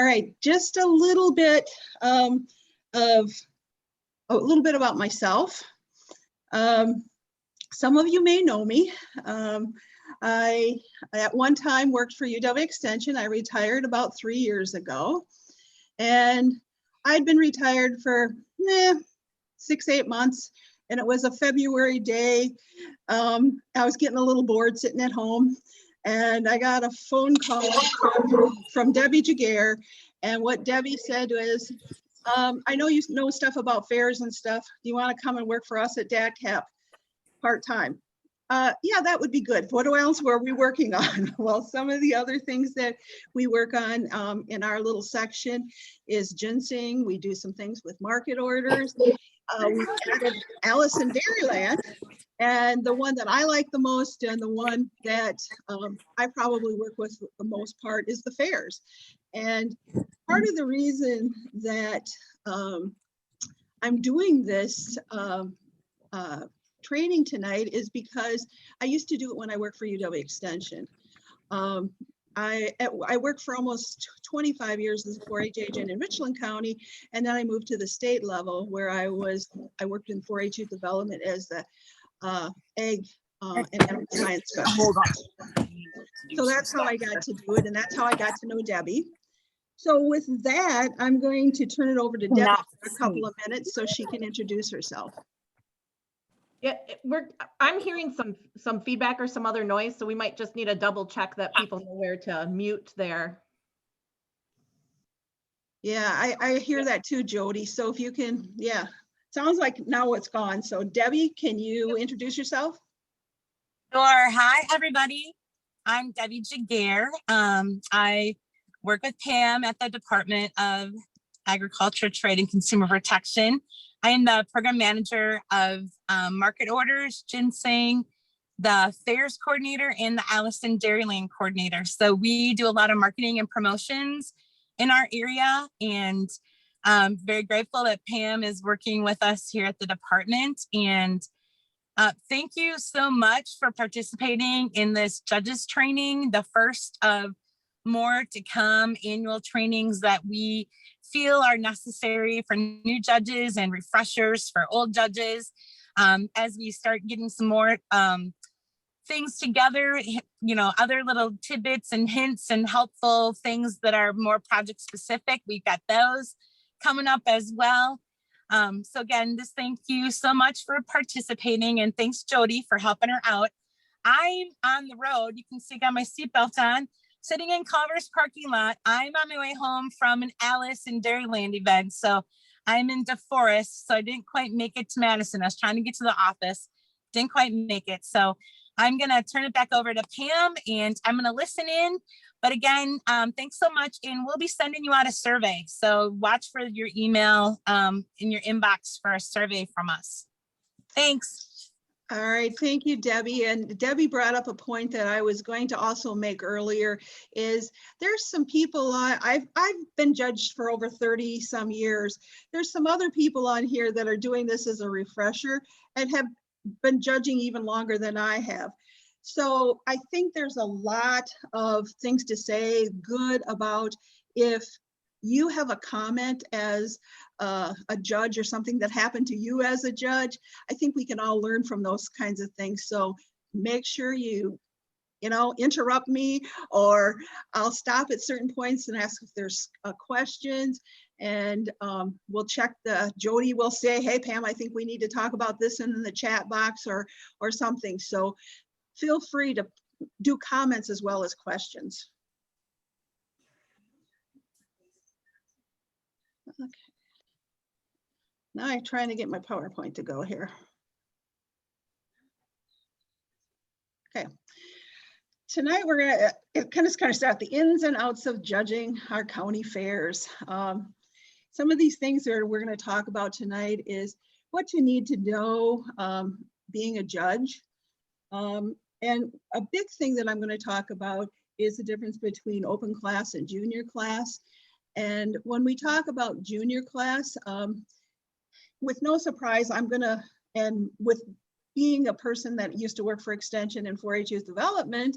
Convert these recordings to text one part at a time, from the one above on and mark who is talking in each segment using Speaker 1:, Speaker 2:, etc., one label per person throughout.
Speaker 1: All right, just a little bit about myself. Some of you may know me. I at one time worked for UW Extension. I retired about 3 years ago, and I'd been retired for 6-8 months, and it was a February day. I was getting a little bored sitting at home, and I got a phone call from Debbie Judging, and what Debbie said was, I know you know stuff about fairs and stuff. Do you want to come and work for us at DACAP part-time? Yeah, that would be good. What else were we working on? Well, some of the other things that we work on in our little section is ginseng. We do some things with market orders. We added Alice in Dairyland. And the one that I like the most and the one that I probably work with the most part is the fairs. And part of the reason that I'm doing this training tonight is because I used to do it when I worked for UW Extension. I worked for almost 25 years as a 4-H agent in Richland County, and then I moved to the state level where I worked in 4-H youth development as the egg and animal science specialist. So that's how I got to do it, and that's how I got to know Debbie. So with that, I'm going to turn it over to Debbie for a couple of minutes so she can introduce herself.
Speaker 2: Yeah, I'm hearing some feedback or some other noise, so we might just need a double check that people know where to mute there.
Speaker 1: Yeah, I hear that too, Jody. So if you can, yeah, sounds like now it's gone. So Debbie, can you introduce yourself?
Speaker 3: Sure. Hi, everybody. I'm Debbie Judging. I work with Pam at the Department of Agriculture, Trade, and Consumer Protection. I am the program manager of market orders, ginseng, the fairs coordinator, and the Alice in Dairyland coordinator. So we do a lot of marketing and promotions in our area, and I'm very grateful that Pam is working with us here at the department. And thank you so much for participating in this judges training, the first of more to come annual trainings that we feel are necessary for new judges and refreshers for old judges. As we start getting some more things together, you know, other little tidbits and hints and helpful things that are more project specific, we've got those coming up as well. So again, just thank you so much for participating, and thanks Jody for helping her out. I'm on the road. You can see I got my seatbelt on, sitting in Culver's parking lot. I'm on my way home from an Alice in Dairyland event. So I'm in DeForest, so I didn't quite make it to Madison. I was trying to get to the office, didn't quite make it. So I'm gonna turn it back over to Pam, and I'm gonna listen in. But again, thanks so much. And we'll be sending you out a survey. So watch for your email in your inbox for a survey from us. Thanks.
Speaker 1: All right, thank you, Debbie. And Debbie brought up a point that I was going to also make earlier, is there's some people, I've been judged for over 30 some years. There's some other people on here that are doing this as a refresher and have been judging even longer than I have. So I think there's a lot of things to say good about if you have a comment as a judge or something that happened to you as a judge. I think we can all learn from those kinds of things. So make sure you interrupt me, or I'll stop at certain points and ask if there's questions, and we'll check Jody will say, hey Pam, I think we need to talk about this in the chat box or something. So feel free to do comments as well as questions. Okay. Now I'm trying to get my PowerPoint to go here. Okay. Tonight we're gonna kind of start the ins and outs of judging our county fairs. Some of these things that we're going to talk about tonight is what you need to know being a judge. And a big thing that I'm going to talk about is the difference between open class and junior class. And when we talk about junior class, with no surprise, I'm going to, and with being a person that used to work for Extension and 4-H youth development,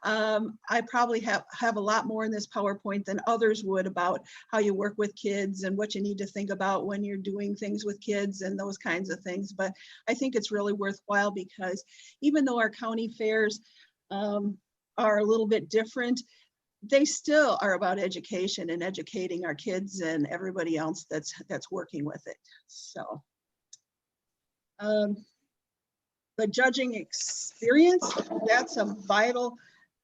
Speaker 1: I probably have a lot more in this PowerPoint than others would about how you work with kids and what you need to think about when you're doing things with kids and those kinds of things. But I think it's really worthwhile because even though our county fairs are a little bit different, they still are about education and educating our kids and everybody else that's working with it. So. The judging experience, that's a vital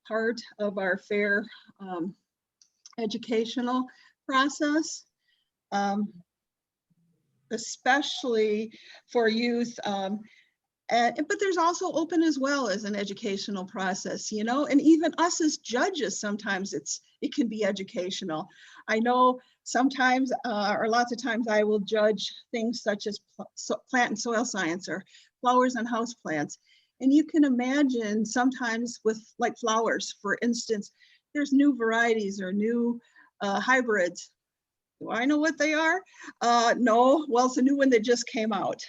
Speaker 1: part of our fair educational process, especially for youth. But there's also open as well as an educational process, you know, and even us as judges, sometimes it can be educational. I know sometimes or lots of times I will judge things such as plant and soil science or flowers and houseplants. And you can imagine sometimes with like flowers, for instance, there's new varieties or new hybrids. Do I know what they are? No, well, it's a new one that just came out.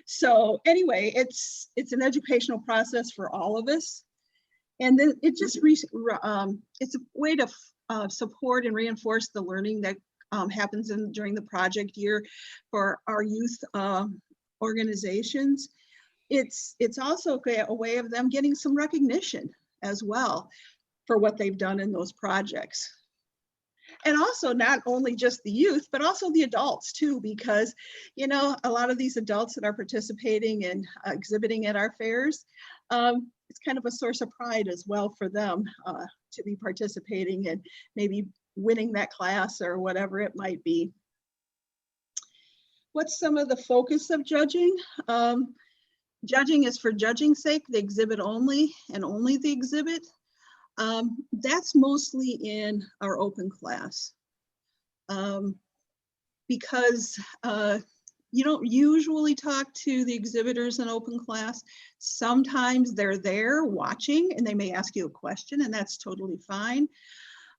Speaker 1: So anyway, it's an educational process for all of us. And then it just, it's a way to support and reinforce the learning that happens during the project year for our youth organizations. It's also a way of them getting some recognition as well for what they've done in those projects. And also not only just the youth, but also the adults too, because, you know, a lot of these adults that are participating and exhibiting at our fairs, it's kind of a source of pride as well for them to be participating and maybe winning that class or whatever it might be. What's some of the focus of judging? Judging is for judging's sake, the exhibit only and only the exhibit. That's mostly in our open class because you don't usually talk to the exhibitors in open class. Sometimes they're there watching and they may ask you a question, and that's totally fine.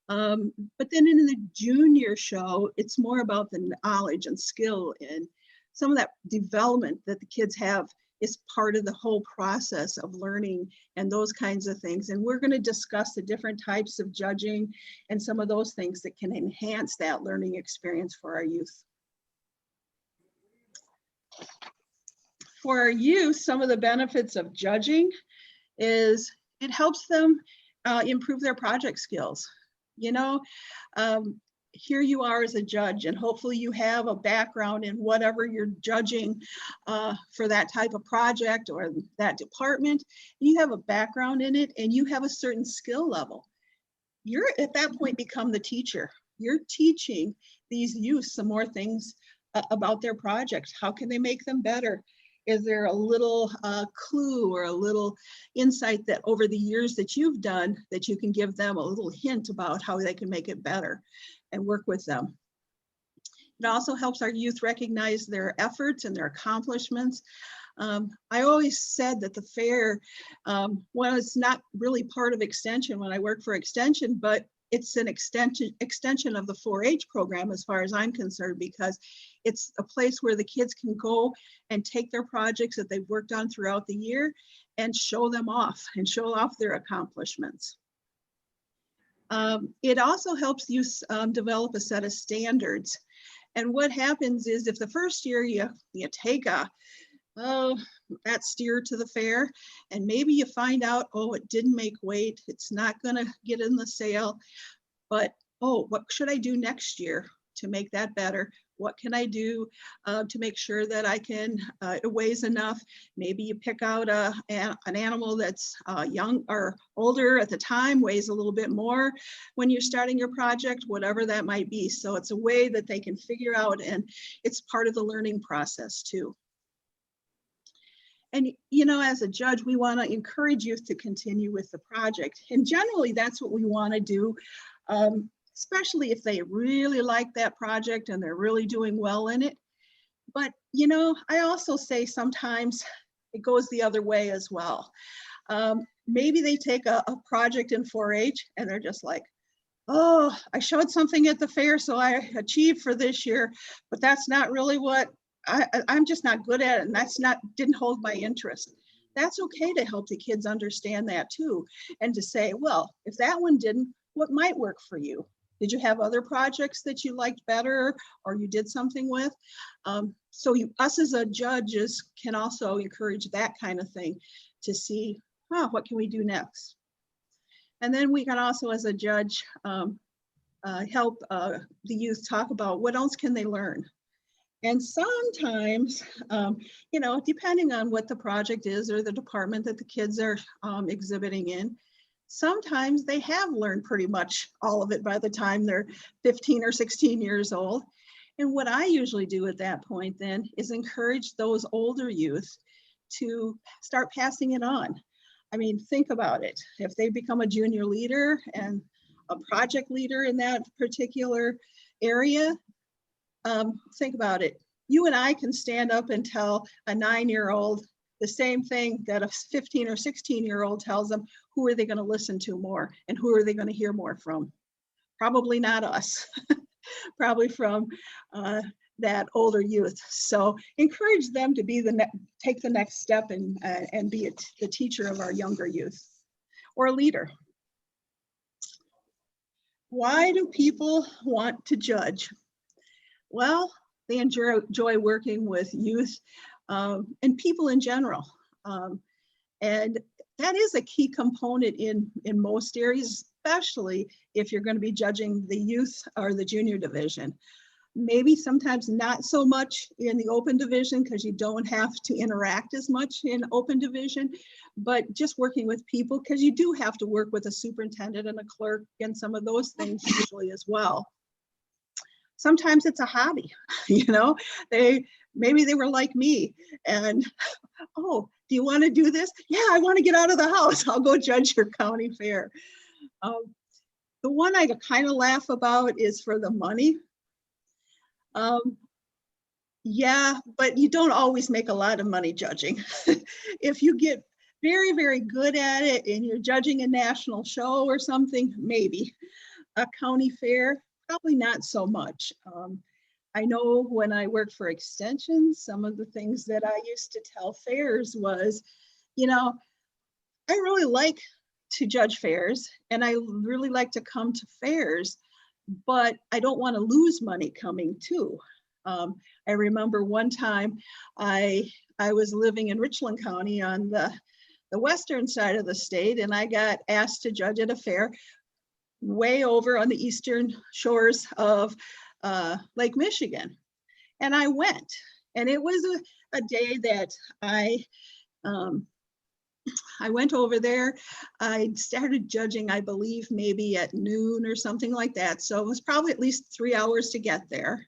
Speaker 1: But then in the junior show, it's more about the knowledge and skill and some of that development that the kids have is part of the whole process of learning and those kinds of things. And we're going to discuss the different types of judging and some of those things that can enhance that learning experience for our youth. For our youth, some of the benefits of judging is it helps them improve their project skills. You know, here you are as a judge, and hopefully you have a background in whatever you're judging for that type of project or that department. You have a background in it and you have a certain skill level. You're at that point become the teacher. You're teaching these youth some more things about their project. How can they make them better? Is there a little clue or a little insight that over the years that you've done that you can give them a little hint about how they can make it better and work with them? It also helps our youth recognize their efforts and their accomplishments. I always said that the fair was not really part of Extension when I worked for Extension, but it's an extension of the 4-H program as far as I'm concerned, because it's a place where the kids can go and take their projects that they've worked on throughout the year and show them off and show off their accomplishments. It also helps you develop a set of standards. And what happens is if the first year you take that steer to the fair and maybe you find out, oh, it didn't make weight, it's not going to get in the sale, but oh, what should I do next year to make that better? What can I do to make sure that I can, it weighs enough? Maybe you pick out an animal that's young or older at the time, weighs a little bit more when you're starting your project, whatever that might be. So it's a way that they can figure out, and it's part of the learning process too. And, you know, as a judge, we want to encourage youth to continue with the project. And generally, that's what we want to do, especially if they really like that project and they're really doing well in it. But, you know, I also say sometimes it goes the other way as well. Maybe they take a project in 4-H and they're just like, oh, I showed something at the fair, so I achieved for this year, but that's not really what I'm just not good at it, and didn't hold my interest. That's okay to help the kids understand that too, and to say, well, if that one didn't, what might work for you? Did you have other projects that you liked better, or you did something with? So us as a judges can also encourage that kind of thing to see, what can we do next? And then we can also, as a judge, help the youth talk about what else can they learn. And sometimes, depending on what the project is or the department that the kids are exhibiting in, sometimes they have learned pretty much all of it by the time they're 15 or 16 years old. And what I usually do at that point then is encourage those older youth to start passing it on. I mean, think about it. If they become a junior leader and a project leader in that particular area, think about it. You and I can stand up and tell a 9-year-old the same thing that a 15 or 16-year-old tells them. Who are they going to listen to more, and who are they going to hear more from? Probably not us, probably from that older youth. So encourage them to be take the next step and be the teacher of our younger youth, or a leader. Why do people want to judge? Well, they enjoy working with youth and people in general. And that is a key component in most areas, especially if you're going to be judging the youth or the junior division. Maybe sometimes not so much in the open division, because you don't have to interact as much in open division, but just working with people, because you do have to work with a superintendent and a clerk and some of those things usually as well. Sometimes it's a hobby, maybe they were like me and, oh, do you want to do this? Yeah, I want to get out of the house. I'll go judge your county fair. The one I kind of laugh about is for the money. Yeah, but you don't always make a lot of money judging. If you get very, very good at it and you're judging a national show or something, maybe. A county fair, probably not so much. I know when I worked for Extension, some of the things that I used to tell fairs was, I really like to judge fairs and I really like to come to fairs, but I don't want to lose money coming too. I remember one time I was living in Richland County on the western side of the state, and I got asked to judge at a fair way over on the eastern shores of Lake Michigan. And I went, and it was a day that I went over there. I started judging, I believe, maybe at noon or something like that. So it was probably at least 3 hours to get there.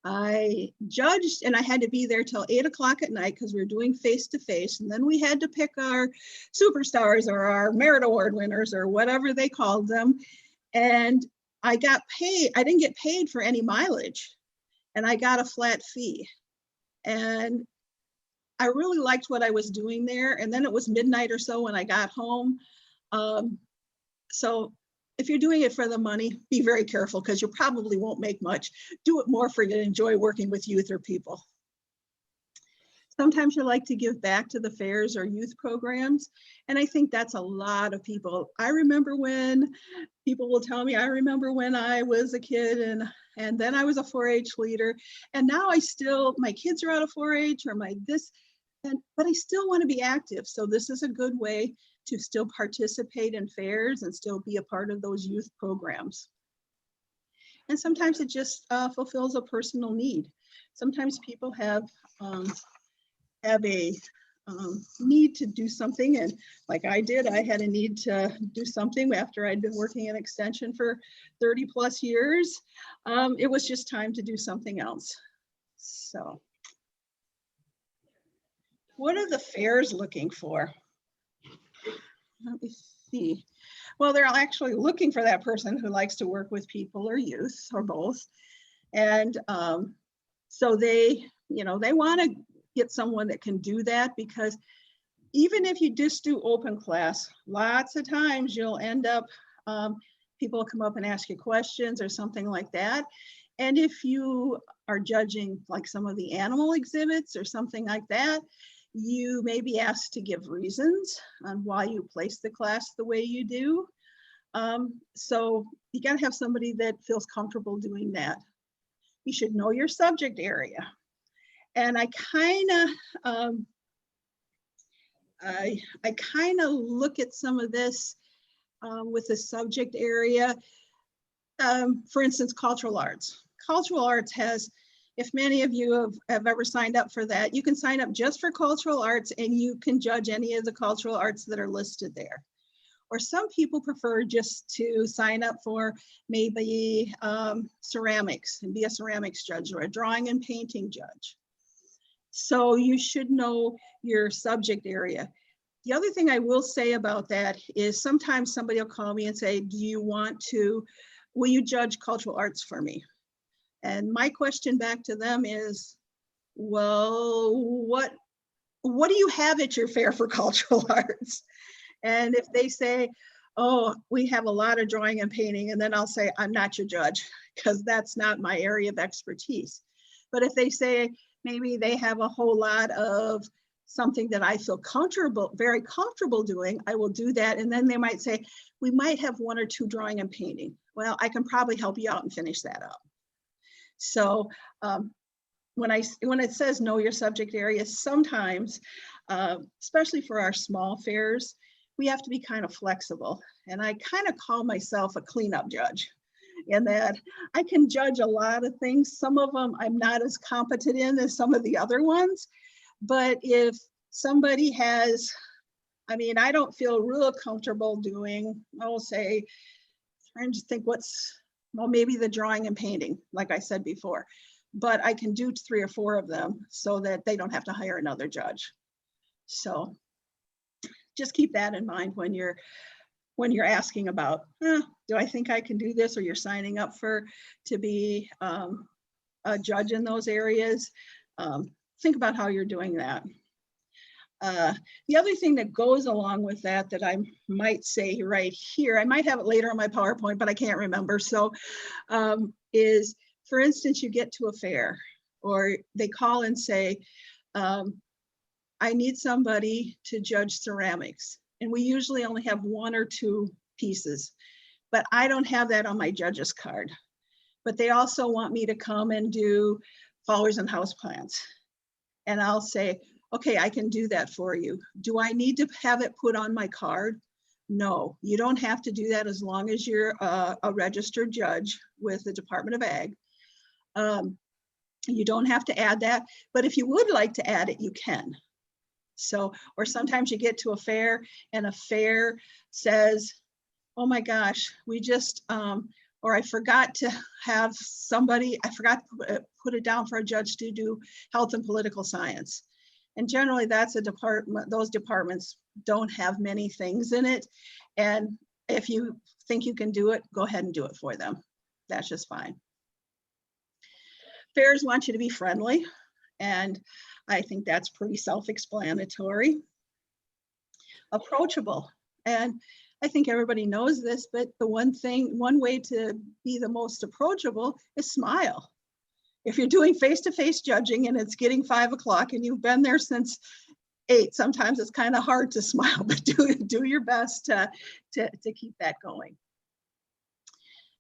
Speaker 1: I judged, and I had to be there till 8 o'clock at night because we were doing face-to-face. And then we had to pick our superstars or our merit award winners or whatever they called them. And I got paid. I didn't get paid for any mileage, and I got a flat fee. And I really liked what I was doing there. And then it was midnight or so when I got home. So if you're doing it for the money, be very careful, because you probably won't make much. Do it more for you to enjoy working with youth or people. Sometimes you like to give back to the fairs or youth programs. And I think that's a lot of people. I remember when people will tell me, I remember when I was a kid and then I was a 4-H leader. And now my kids are out of 4-H or but I still want to be active. So this is a good way to still participate in fairs and still be a part of those youth programs. And sometimes it just fulfills a personal need. Sometimes people have a need to do something, and like I did, I had a need to do something after I'd been working in Extension for 30 plus years. It was just time to do something else. So what are the fairs looking for? Let me see. Well, they're actually looking for that person who likes to work with people or youth or both. And so they want to get someone that can do that, because even if you just do open class, lots of times you'll end up, people come up and ask you questions or something like that. And if you are judging like some of the animal exhibits or something like that, you may be asked to give reasons on why you place the class the way you do. So you got to have somebody that feels comfortable doing that. You should know your subject area. And I kind of look at some of this with the subject area. For instance, cultural arts. Cultural arts has, if many of you have ever signed up for that, you can sign up just for cultural arts and you can judge any of the cultural arts that are listed there. Or some people prefer just to sign up for maybe ceramics and be a ceramics judge or a drawing and painting judge. So you should know your subject area. The other thing I will say about that is sometimes somebody will call me and say, will you judge cultural arts for me? And my question back to them is, well, what do you have at your fair for cultural arts? And if they say, oh, we have a lot of drawing and painting, and then I'll say, I'm not your judge, because that's not my area of expertise. But if they say, maybe they have a whole lot of something that I feel comfortable, very comfortable doing, I will do that. And then they might say, we might have one or two drawing and painting. Well, I can probably help you out and finish that up. So when it says know your subject area, sometimes, especially for our small fairs, we have to be kind of flexible. And I kind of call myself a cleanup judge, in that I can judge a lot of things. Some of them I'm not as competent in as some of the other ones. But if somebody has, I don't feel real comfortable doing, I'll say, trying to think maybe the drawing and painting, like I said before, but I can do 3 or 4 of them so that they don't have to hire another judge. So just keep that in mind when you're asking about, do I think I can do this, or you're signing up to be a judge in those areas. Think about how you're doing that. The other thing that goes along with that I might say right here, I might have it later on my PowerPoint, but I can't remember. So is, for instance, you get to a fair or they call and say, I need somebody to judge ceramics. And we usually only have 1 or 2 pieces, but I don't have that on my judge's card. But they also want me to come and do flowers and houseplants. And I'll say, okay, I can do that for you. Do I need to have it put on my card? No, you don't have to do that as long as you're a registered judge with the Department of Ag. You don't have to add that, but if you would like to add it, you can. So, or sometimes you get to a fair and a fair says, oh my gosh, we just, or I forgot to have somebody, I forgot to put it down for a judge to do health and political science. And generally that's a department, those departments don't have many things in it. And if you think you can do it, go ahead and do it for them. That's just fine. Fairs want you to be friendly, and I think that's pretty self-explanatory. Approachable, and I think everybody knows this, but the one way to be the most approachable is smile. If you're doing face-to-face judging and it's getting 5 o'clock and you've been there since 8, sometimes it's kind of hard to smile, but do your best to keep that going.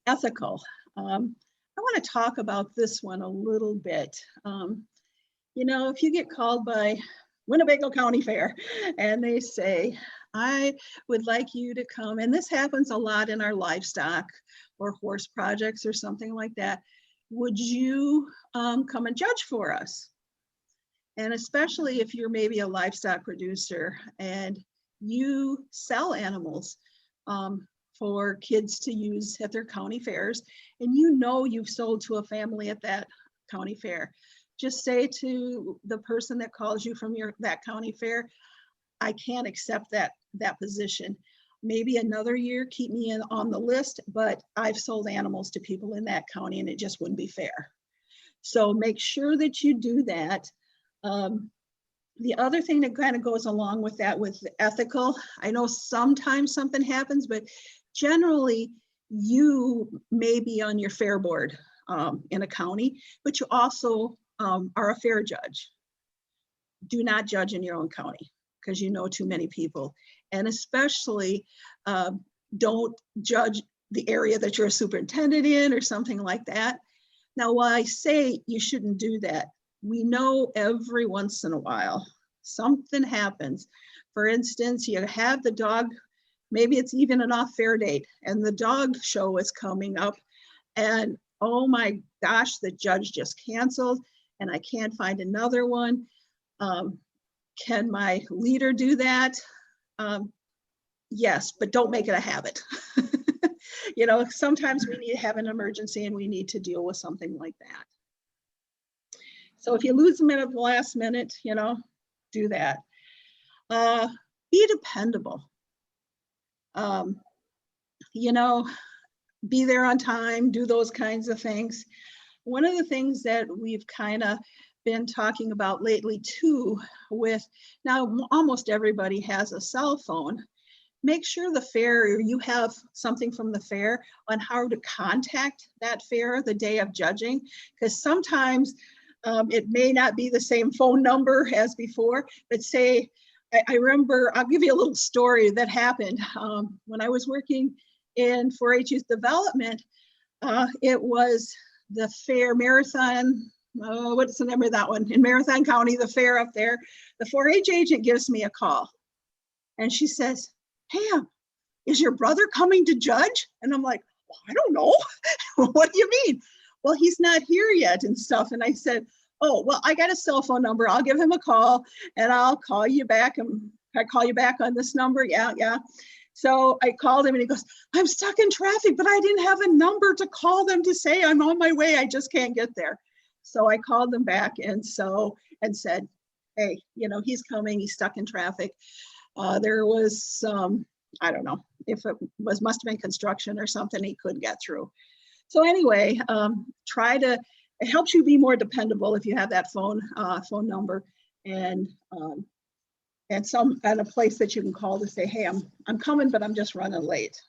Speaker 1: Ethical. I want to talk about this one a little bit. You know, if you get called by Winnebago County Fair and they say, I would like you to come, and this happens a lot in our livestock or horse projects or something like that, would you come and judge for us? And especially if you're maybe a livestock producer and you sell animals for kids to use at their county fairs, and you know you've sold to a family at that county fair, just say to the person that calls you from that county fair, I can't accept that position. Maybe another year, keep me on the list, but I've sold animals to people in that county and it just wouldn't be fair. So make sure that you do that. The other thing that kind of goes along with that, with ethical, I know sometimes something happens, but generally you may be on your fair board. in a county, but you also are a fair judge. Do not judge in your own county because you know too many people. And especially don't judge the area that you're a superintendent in or something like that. Now, while I say you shouldn't do that, we know every once in a while something happens. For instance, you have the dog, maybe it's even an off-fair date, and the dog show is coming up, and oh my gosh, the judge just canceled, and I can't find another one. Can my leader do that? Yes, but don't make it a habit. You know, sometimes we need to have an emergency and we need to deal with something like that. So if you lose them at the last minute, you know, do that. Be dependable. You know, be there on time, do those kinds of things. One of the things that we've kind of been talking about lately too, with now almost everybody has a cell phone. Make sure the fair, or you have something from the fair on how to contact that fair the day of judging, because sometimes it may not be the same phone number as before, but say, I remember, I'll give you a little story that happened when I was working in 4-H youth development. It was the fair marathon, what's the name of that one? In Marathon County, the fair up there. The 4-H agent gives me a call and she says, "Pam, is your brother coming to judge?" And I'm like, "Well, I don't know." "What do you mean?" "Well, he's not here yet and stuff." And I said, "Oh, well, I got a cell phone number. I'll give him a call and I'll call you back. And I call you back on this number." Yeah. So I called him and he goes, "I'm stuck in traffic, but I didn't have a number to call them to say I'm on my way. I just can't get there." So I called them back and said, "Hey, you know, he's coming. He's stuck in traffic." There was some, I don't know if it was, must have been construction or something he couldn't get through. So anyway, it helps you be more dependable if you have that phone number and a place that you can call to say, "Hey, I'm coming, but I'm just running late."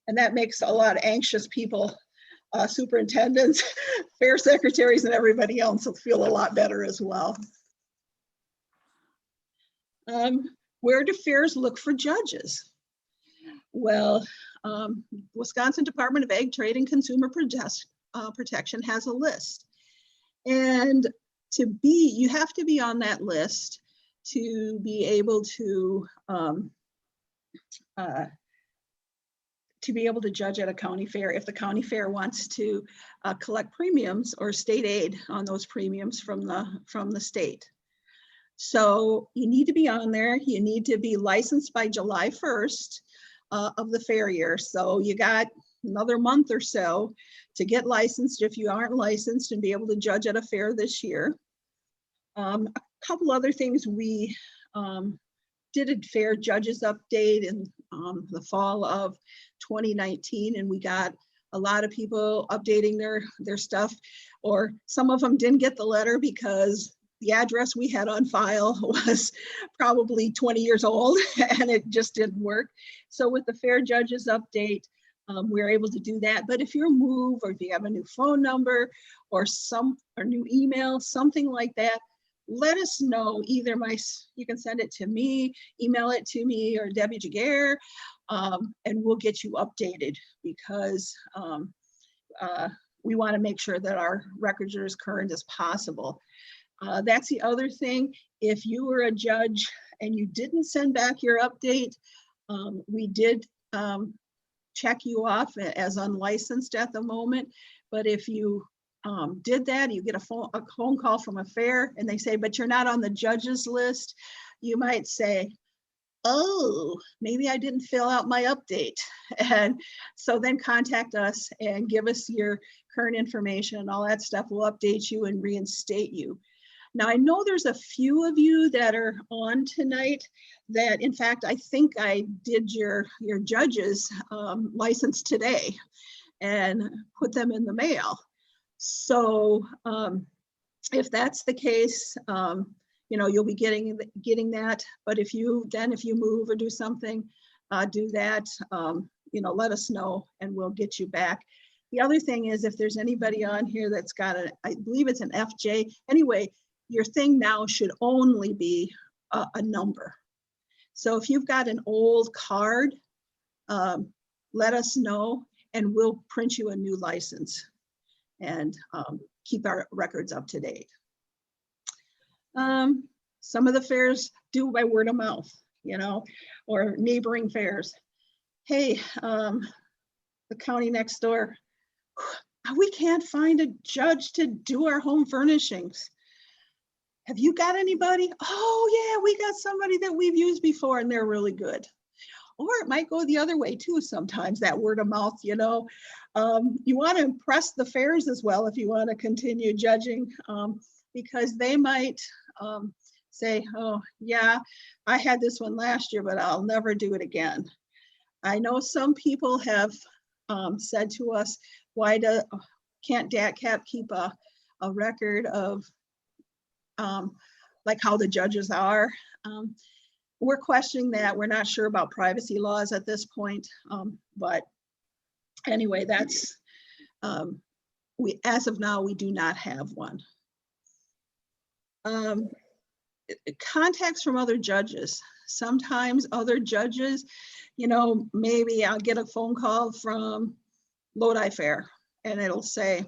Speaker 1: And that makes a lot of anxious people, superintendents, fair secretaries, and everybody else will feel a lot better as well. Where do fairs look for judges? Well, Wisconsin Department of Ag, Trade, and Consumer Protection has a list. And you have to be on that list to be able to judge at a county fair if the county fair wants to collect premiums or state aid on those premiums from the state. So you need to be on there. You need to be licensed by July 1st of the fair year. So you got another month or so to get licensed if you aren't licensed and be able to judge at a fair this year. A couple other things, we did a fair judges update in the fall of 2019, and we got a lot of people updating their stuff, or some of them didn't get the letter because the address we had on file was probably 20 years old and it just didn't work. So with the fair judges update, we're able to do that. But if you move, or if you have a new phone number or new email, something like that, let us know. Either you can send it to me, email it to me, or Debbie Jagger, and we'll get you updated, because we want to make sure that our records are as current as possible. That's the other thing. If you were a judge and you didn't send back your update, we did check you off as unlicensed at the moment. But if you did that, you get a phone call from a fair and they say, "But you're not on the judges list," you might say, "Oh, maybe I didn't fill out my update." And so then contact us and give us your current information and all that stuff. We'll update you and reinstate you. Now, I know there's a few of you that are on tonight that, in fact, I think I did your judges license today and put them in the mail. So if that's the case, you'll be getting that. But if you move or do something, do that, let us know and we'll get you back. The other thing is, if there's anybody on here that's got I believe it's an FJ, anyway, your thing now should only be a number. So if you've got an old card, let us know and we'll print you a new license and keep our records up to date. Some of the fairs do by word of mouth, you know, or neighboring fairs. Hey, the county next door, we can't find a judge to do our home furnishings. Have you got anybody? Oh yeah, we got somebody that we've used before and they're really good. Or it might go the other way too sometimes, that word of mouth, you know. You want to impress the fairs as well if you want to continue judging, because they might say, oh yeah, I had this one last year, but I'll never do it again. I know some people have said to us, why can't DATCAP keep a record of like how the judges are? We're questioning that. We're not sure about privacy laws at this point, but anyway, that's as of now, we do not have one. Contacts from other judges. Sometimes other judges, you know, maybe I'll get a phone call from Lodi Fair and they'll say,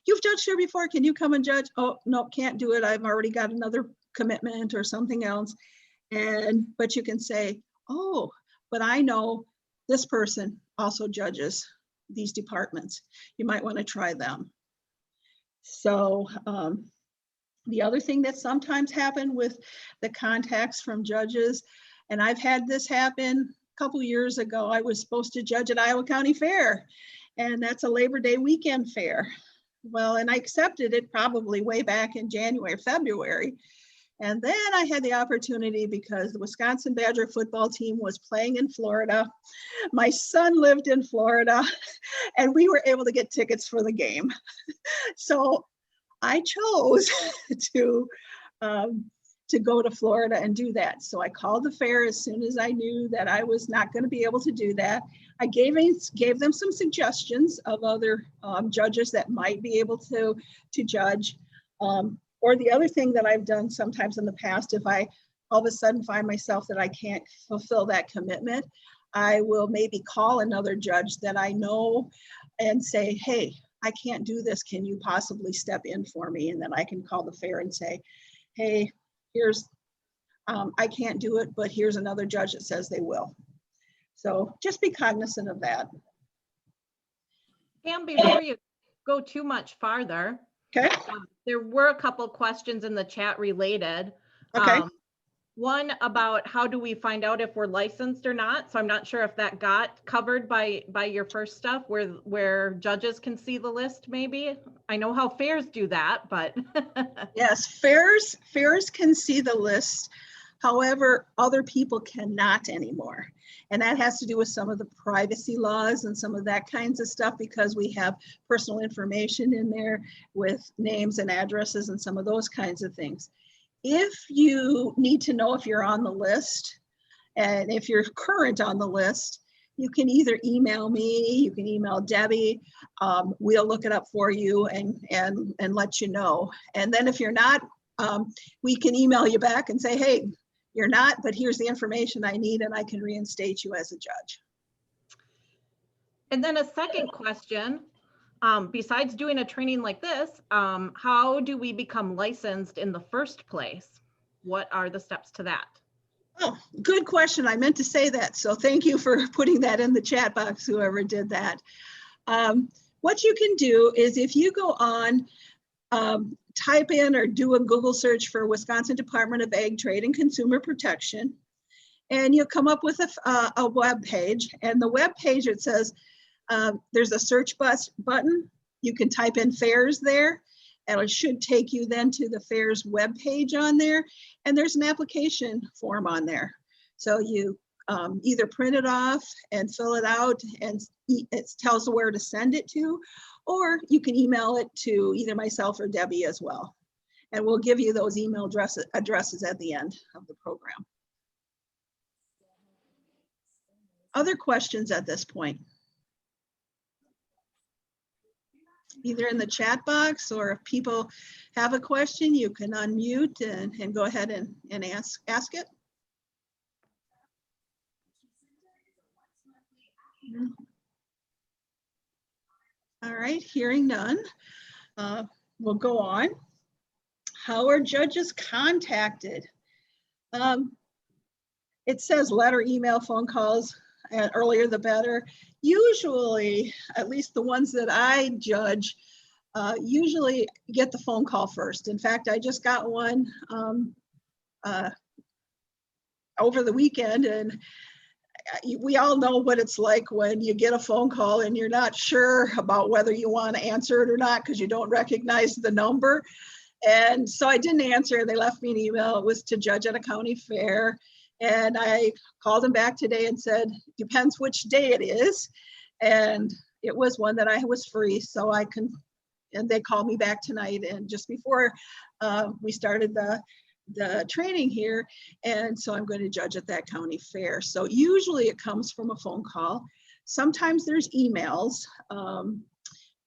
Speaker 1: you've judged here before, can you come and judge? Oh, no, can't do it. I've already got another commitment or something else. But you can say, oh, but I know this person also judges these departments. You might want to try them. So the other thing that sometimes happen with the contacts from judges, and I've had this happen a couple years ago, I was supposed to judge at Iowa County Fair, and that's a Labor Day weekend fair. Well, and I accepted it probably way back in January, February. And then I had the opportunity because the Wisconsin Badger football team was playing in Florida. My son lived in Florida and we were able to get tickets for the game. So I chose to go to Florida and do that. So I called the fair as soon as I knew that I was not going to be able to do that. I gave them some suggestions of other judges that might be able to judge. Or the other thing that I've done sometimes in the past, if I all of a sudden find myself that I can't fulfill that commitment, I will maybe call another judge that I know and say, hey, I can't do this. Can you possibly step in for me? And then I can call the fair and say, hey, here's, I can't do it, but here's another judge that says they will. So just be cognizant of that.
Speaker 2: Pam, before you go too much farther,
Speaker 1: okay.
Speaker 2: There were a couple questions in the chat related.
Speaker 1: Okay.
Speaker 2: One about how do we find out if we're licensed or not? So I'm not sure if that got covered by your first stuff where judges can see the list maybe. I know how fairs do that, but.
Speaker 1: Yes, fairs can see the list. However, other people cannot anymore. And that has to do with some of the privacy laws and some of that kinds of stuff, because we have personal information in there with names and addresses and some of those kinds of things. If you need to know if you're on the list and if you're current on the list, you can either email me, you can email Debbie, we'll look it up for you and let you know. And then if you're not, we can email you back and say, hey, you're not, but here's the information I need and I can reinstate you as a judge.
Speaker 2: And then a second question, besides doing a training like this, how do we become licensed in the first place? What are the steps to that?
Speaker 1: Oh, good question. I meant to say that. So thank you for putting that in the chat box, whoever did that. What you can do is if you go on, type in or do a Google search for Wisconsin Department of Ag, Trade and Consumer Protection, and you'll come up with a web page. And the web page, it says there's a search button. You can type in fairs there, and it should take you then to the fair's web page on there. And there's an application form on there. So you either print it off and fill it out, and it tells where to send it to, or you can email it to either myself or Debbie as well. And we'll give you those email addresses at the end of the program. Other questions at this point? either in the chat box, or if people have a question, you can unmute and go ahead and ask it. All right, hearing none, we'll go on. How are judges contacted? It says letter, email, phone calls, and earlier the better. Usually, at least the ones that I judge, usually get the phone call first. In fact, I just got one over the weekend, and we all know what it's like when you get a phone call and you're not sure about whether you want to answer it or not because you don't recognize the number. And so I didn't answer. They left me an email. It was to judge at a county fair. And I called them back today and said, depends which day it is. And it was one that I was free, so I can, and they called me back tonight, and just before we started the training here. And so I'm going to judge at that county fair. So usually it comes from a phone call. Sometimes there's emails,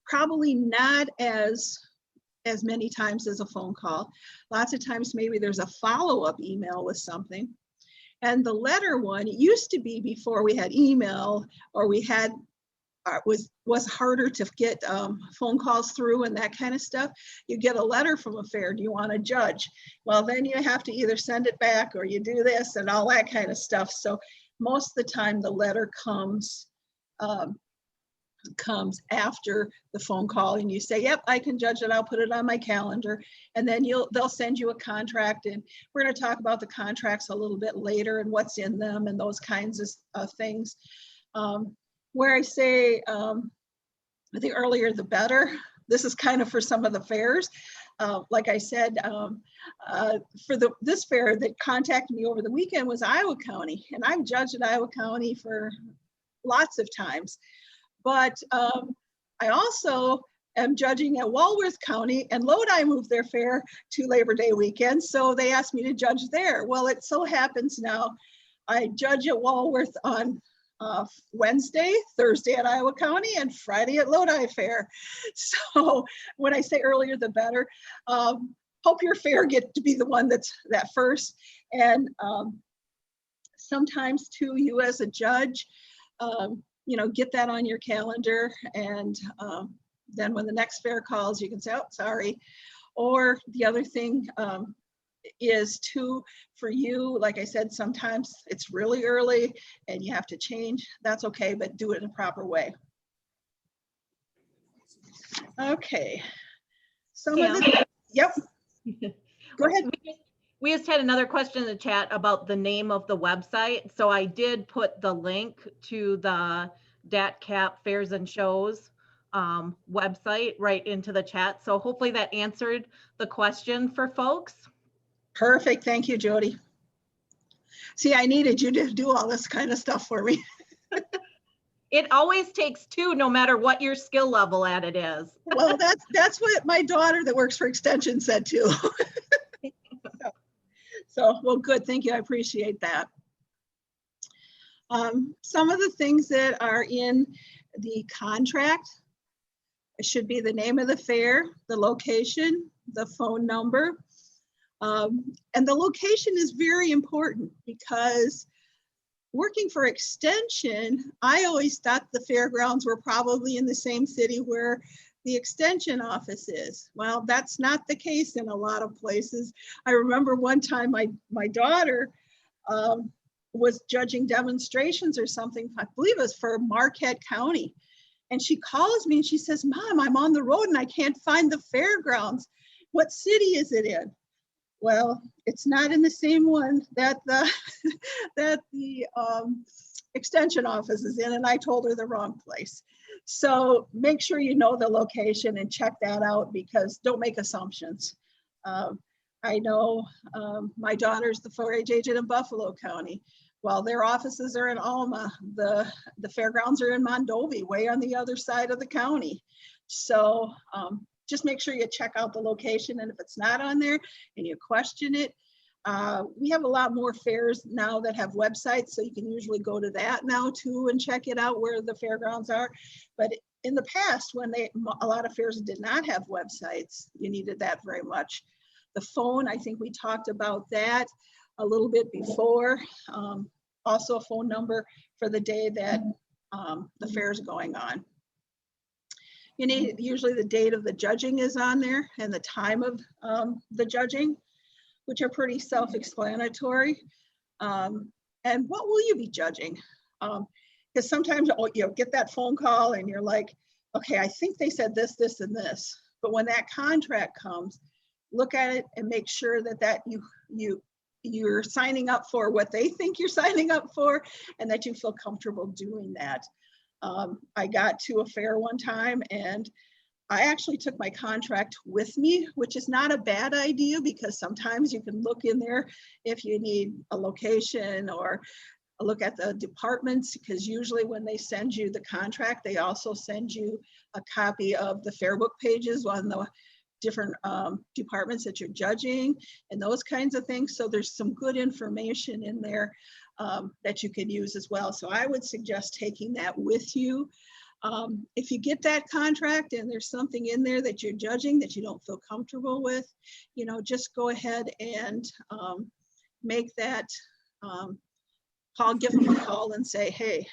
Speaker 1: probably not as many times as a phone call. Lots of times maybe there's a follow-up email with something. And the letter one, it used to be before we had email, or we had, was harder to get phone calls through and that kind of stuff. You get a letter from a fair, do you want to judge? Well, then you have to either send it back or you do this and all that kind of stuff. So most of the time the letter comes after the phone call, and you say, yep, I can judge it, I'll put it on my calendar, and then they'll send you a contract, and we're going to talk about the contracts a little bit later and what's in them and those kinds of things. Where I say the earlier the better. This is kind of for some of the fairs. Like I said, for this fair that contacted me over the weekend was Iowa County, and I've judged at Iowa County for lots of times. But I also am judging at Walworth County, and Lodi moved their fair to Labor Day weekend, so they asked me to judge there. Well, it so happens now I judge at Walworth on Wednesday, Thursday at Iowa County, and Friday at Lodi Fair. So when I say earlier the better, hope your fair get to be the one that's that first. And sometimes too, you as a judge, you know, get that on your calendar, and then when the next fair calls, you can say, oh, sorry. Or the other thing is too, for you, like I said, sometimes it's really early and you have to change. That's okay, but do it in a proper way. Okay. Some of the, yep. Go ahead.
Speaker 2: We just had another question in the chat about the name of the website. So I did put the link to the DATCAP Fairs and Shows website right into the chat. So hopefully that answered the question for folks.
Speaker 1: Perfect. Thank you, Jody. See, I needed you to do all this kind of stuff for me.
Speaker 2: It always takes two, no matter what your skill level at it is.
Speaker 1: Well, that's what my daughter that works for Extension said too. So, well, good. Thank you. I appreciate that. Some of the things that are in the contract, it should be the name of the fair, the location, the phone number. And the location is very important because working for Extension, I always thought the fairgrounds were probably in the same city where the Extension office is. Well, that's not the case in a lot of places. I remember one time my daughter was judging demonstrations or something, I believe it was for Marquette County. And she calls me and she says, Mom, I'm on the road and I can't find the fairgrounds. What city is it in? Well, it's not in the same one that the Extension office is in, and I told her the wrong place. So make sure you know the location and check that out, because don't make assumptions. I know my daughter's the 4-H agent in Buffalo County. Well, their offices are in Alma. The fairgrounds are in Mondovi, way on the other side of the county. So just make sure you check out the location, and if it's not on there and you question it, we have a lot more fairs now that have websites, so you can usually go to that now too and check it out where the fairgrounds are. But in the past, when a lot of fairs did not have websites, you needed that very much. The phone, I think we talked about that a little bit before. Also a phone number for the day that the fair is going on. You need, usually the date of the judging is on there and the time of the judging, which are pretty self-explanatory. And what will you be judging? Because sometimes you'll get that phone call and you're like, okay, I think they said this, this, and this. But when that contract comes, look at it and make sure that you're signing up for what they think you're signing up for, and that you feel comfortable doing that. I got to a fair one time and I actually took my contract with me, which is not a bad idea, because sometimes you can look in there if you need a location or look at the departments, because usually when they send you the contract, they also send you a copy of the fair book pages on the different departments that you're judging and those kinds of things. So there's some good information in there that you can use as well. So I would suggest taking that with you. If you get that contract and there's something in there that you're judging that you don't feel comfortable with, you know, just go ahead and make that call, give them a call and say, hey,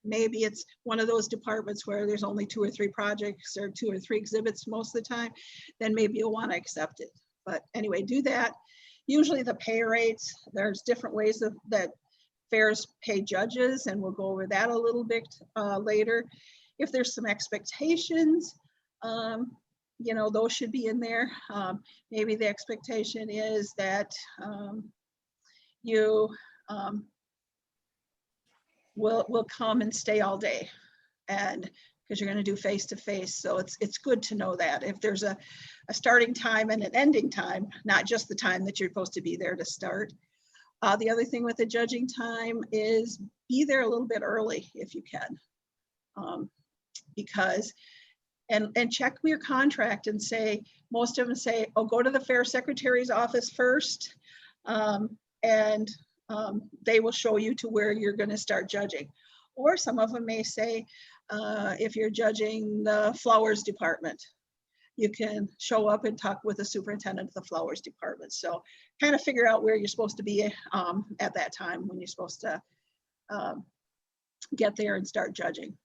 Speaker 1: maybe it's one of those departments where there's only 2 or 3 projects or 2 or 3 exhibits most of the time, then maybe you'll want to accept it. But anyway, do that. Usually the pay rates, there's different ways that fairs pay judges, and we'll go over that a little bit later. If there's some expectations, you know, those should be in there. Maybe the expectation is that you will come and stay all day, and because you're going to do face-to-face. So it's good to know that if there's a starting time and an ending time, not just the time that you're supposed to be there to start. The other thing with the judging time is be there a little bit early if you can, because and check your contract and say, most of them say, oh, go to the fair secretary's office first, and they will show you to where you're going to start judging. Or some of them may say, if you're judging the flowers department, you can show up and talk with the superintendent of the flowers department. So kind of figure out where you're supposed to be at that time when you're supposed to get there and start judging.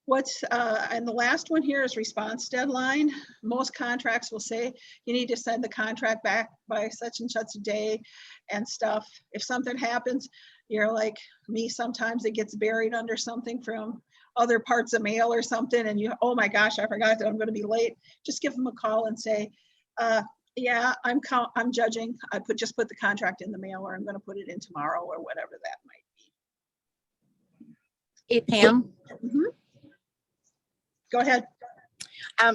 Speaker 1: And the last one here is response deadline. Most contracts will say you need to send the contract back by such and such a day and stuff. If something happens, you're like me, sometimes it gets buried under something from other parts of mail or something, and you, oh my gosh, I forgot that I'm going to be late. Just give them a call and say, yeah, I'm judging. Just put the contract in the mail, or I'm going to put it in tomorrow, or whatever that might be.
Speaker 3: Hey, Pam.
Speaker 1: Mm-hmm. Go ahead.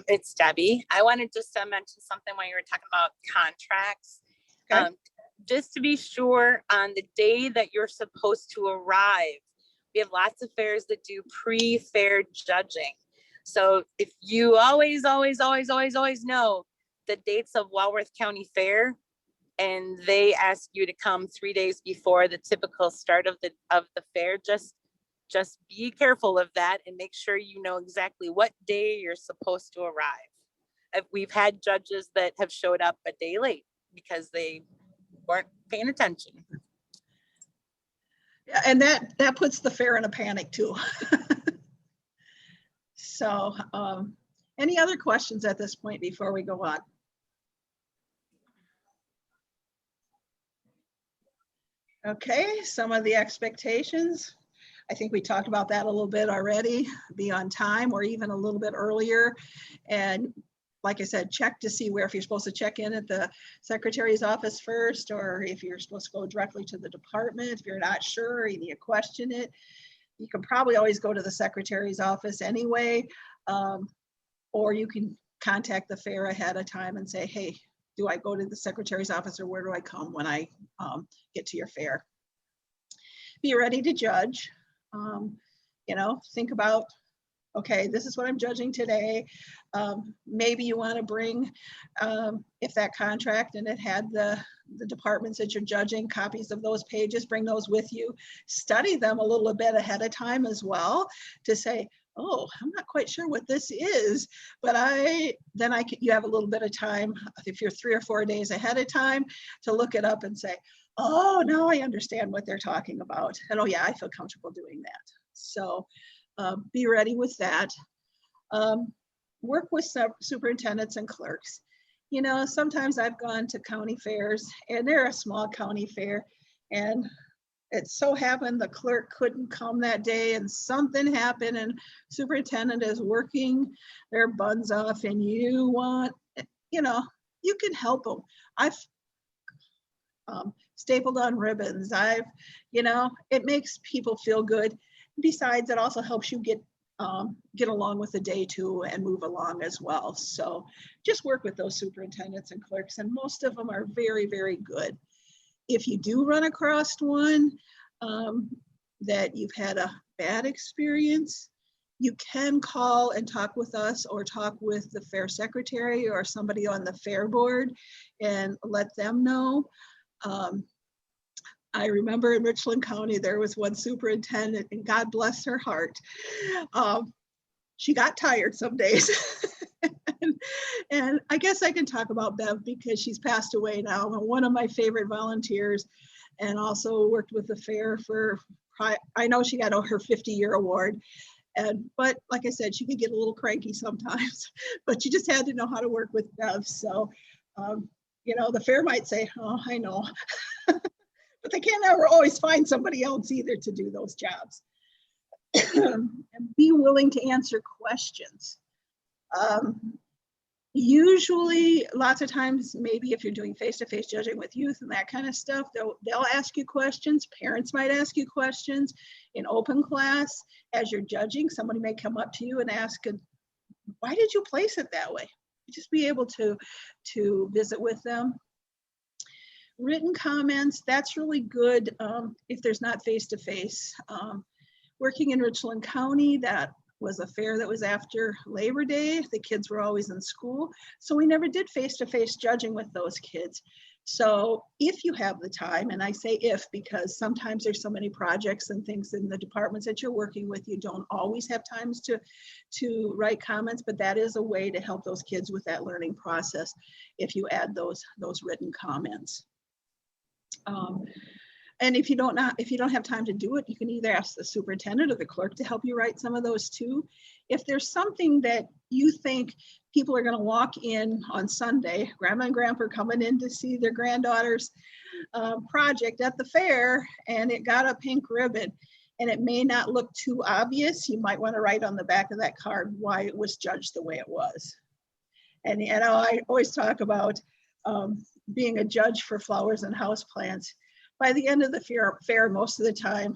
Speaker 3: It's Debbie. I wanted just to mention something when you were talking about contracts.
Speaker 1: Okay.
Speaker 3: Just to be sure, on the day that you're supposed to arrive, we have lots of fairs that do pre-fair judging. So if you always know the dates of Walworth County Fair, and they ask you to come 3 days before the typical start of the fair, just be careful of that and make sure you know exactly what day you're supposed to arrive. We've had judges that have showed up a day late because they weren't paying attention.
Speaker 1: Yeah, and that puts the fair in a panic too. So any other questions at this point before we go on? Okay, some of the expectations. I think we talked about that a little bit already. Be on time or even a little bit earlier. And like I said, check to see where, if you're supposed to check in at the secretary's office first, or if you're supposed to go directly to the department. If you're not sure, you need to question it. You can probably always go to the secretary's office anyway, or you can contact the fair ahead of time and say, hey, do I go to the secretary's office, or where do I come when I get to your fair? Be ready to judge. You know, think about, okay, this is what I'm judging today. Maybe you want to bring, if that contract and it had the departments that you're judging, copies of those pages, bring those with you. Study them a little bit ahead of time as well, to say, oh, I'm not quite sure what this is, but you have a little bit of time, if you're 3 or 4 days ahead of time, to look it up and say, oh, now I understand what they're talking about. And oh yeah, I feel comfortable doing that. So be ready with that. Work with superintendents and clerks. You know, sometimes I've gone to county fairs, and they're a small county fair, and it so happened the clerk couldn't come that day, and something happened, and superintendent is working their buns off, and you want, you know, you can help them. I've stapled on ribbons. You know, it makes people feel good. Besides, it also helps you get along with the day too and move along as well. So just work with those superintendents and clerks, and most of them are very, very good. If you do run across one that you've had a bad experience, you can call and talk with us or talk with the fair secretary or somebody on the fair board and let them know. I remember in Richland County, there was one superintendent, and God bless her heart. She got tired some days. and I guess I can talk about Bev because she's passed away now. One of my favorite volunteers, and also worked with the fair for, I know she got her 50-year award. But like I said, she could get a little cranky sometimes, but you just had to know how to work with Bev. So, you know, the fair might say, oh, I know. But they can't ever always find somebody else either to do those jobs. And be willing to answer questions. Usually, lots of times, maybe if you're doing face-to-face judging with youth and that kind of stuff, they'll ask you questions. Parents might ask you questions. In open class, as you're judging, somebody may come up to you and ask, why did you place it that way? Just be able to visit with them. Written comments, that's really good if there's not face-to-face. Working in Richland County, that was a fair that was after Labor Day. The kids were always in school, so we never did face-to-face judging with those kids. So if you have the time, and I say if because sometimes there's so many projects and things in the departments that you're working with, you don't always have times to write comments, but that is a way to help those kids with that learning process if you add those written comments. And if you don't have time to do it, you can either ask the superintendent or the clerk to help you write some of those too. If there's something that you think people are going to walk in on Sunday, grandma and grandpa are coming in to see their granddaughter's project at the fair, and it got a pink ribbon, and it may not look too obvious, you might want to write on the back of that card why it was judged the way it was. And you know, I always talk about being a judge for flowers and houseplants. By the end of the fair, most of the time,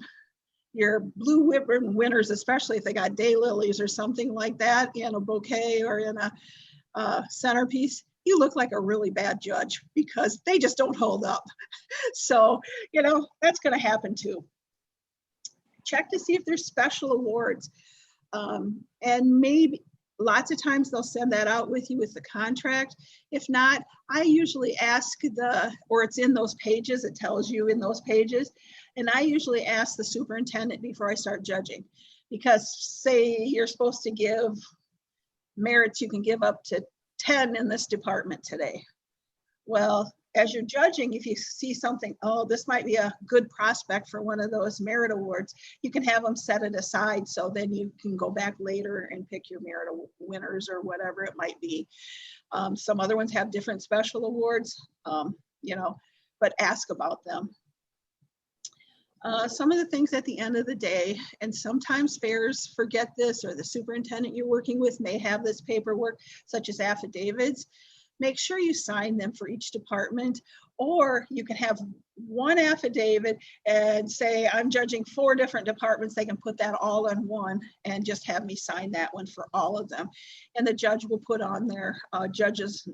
Speaker 1: your blue ribbon winners, especially if they got daylilies or something like that in a bouquet or in a centerpiece, you look like a really bad judge because they just don't hold up. So, you know, that's going to happen too. Check to see if there's special awards. And maybe lots of times they'll send that out with you with the contract. If not, I usually ask or it's in those pages, it tells you in those pages. And I usually ask the superintendent before I start judging, because say you're supposed to give merits, you can give up to 10 in this department today. Well, as you're judging, if you see something, oh, this might be a good prospect for one of those merit awards, you can have them set it aside so then you can go back later and pick your merit winners or whatever it might be. Some other ones have different special awards, you know, but ask about them. Some of the things at the end of the day, and sometimes fairs forget this, or the superintendent you're working with may have this paperwork, such as affidavits. Make sure you sign them for each department, or you can have one affidavit and say, I'm judging 4 different departments. They can put that all in one and just have me sign that one for all of them. And the judge will put on their judge's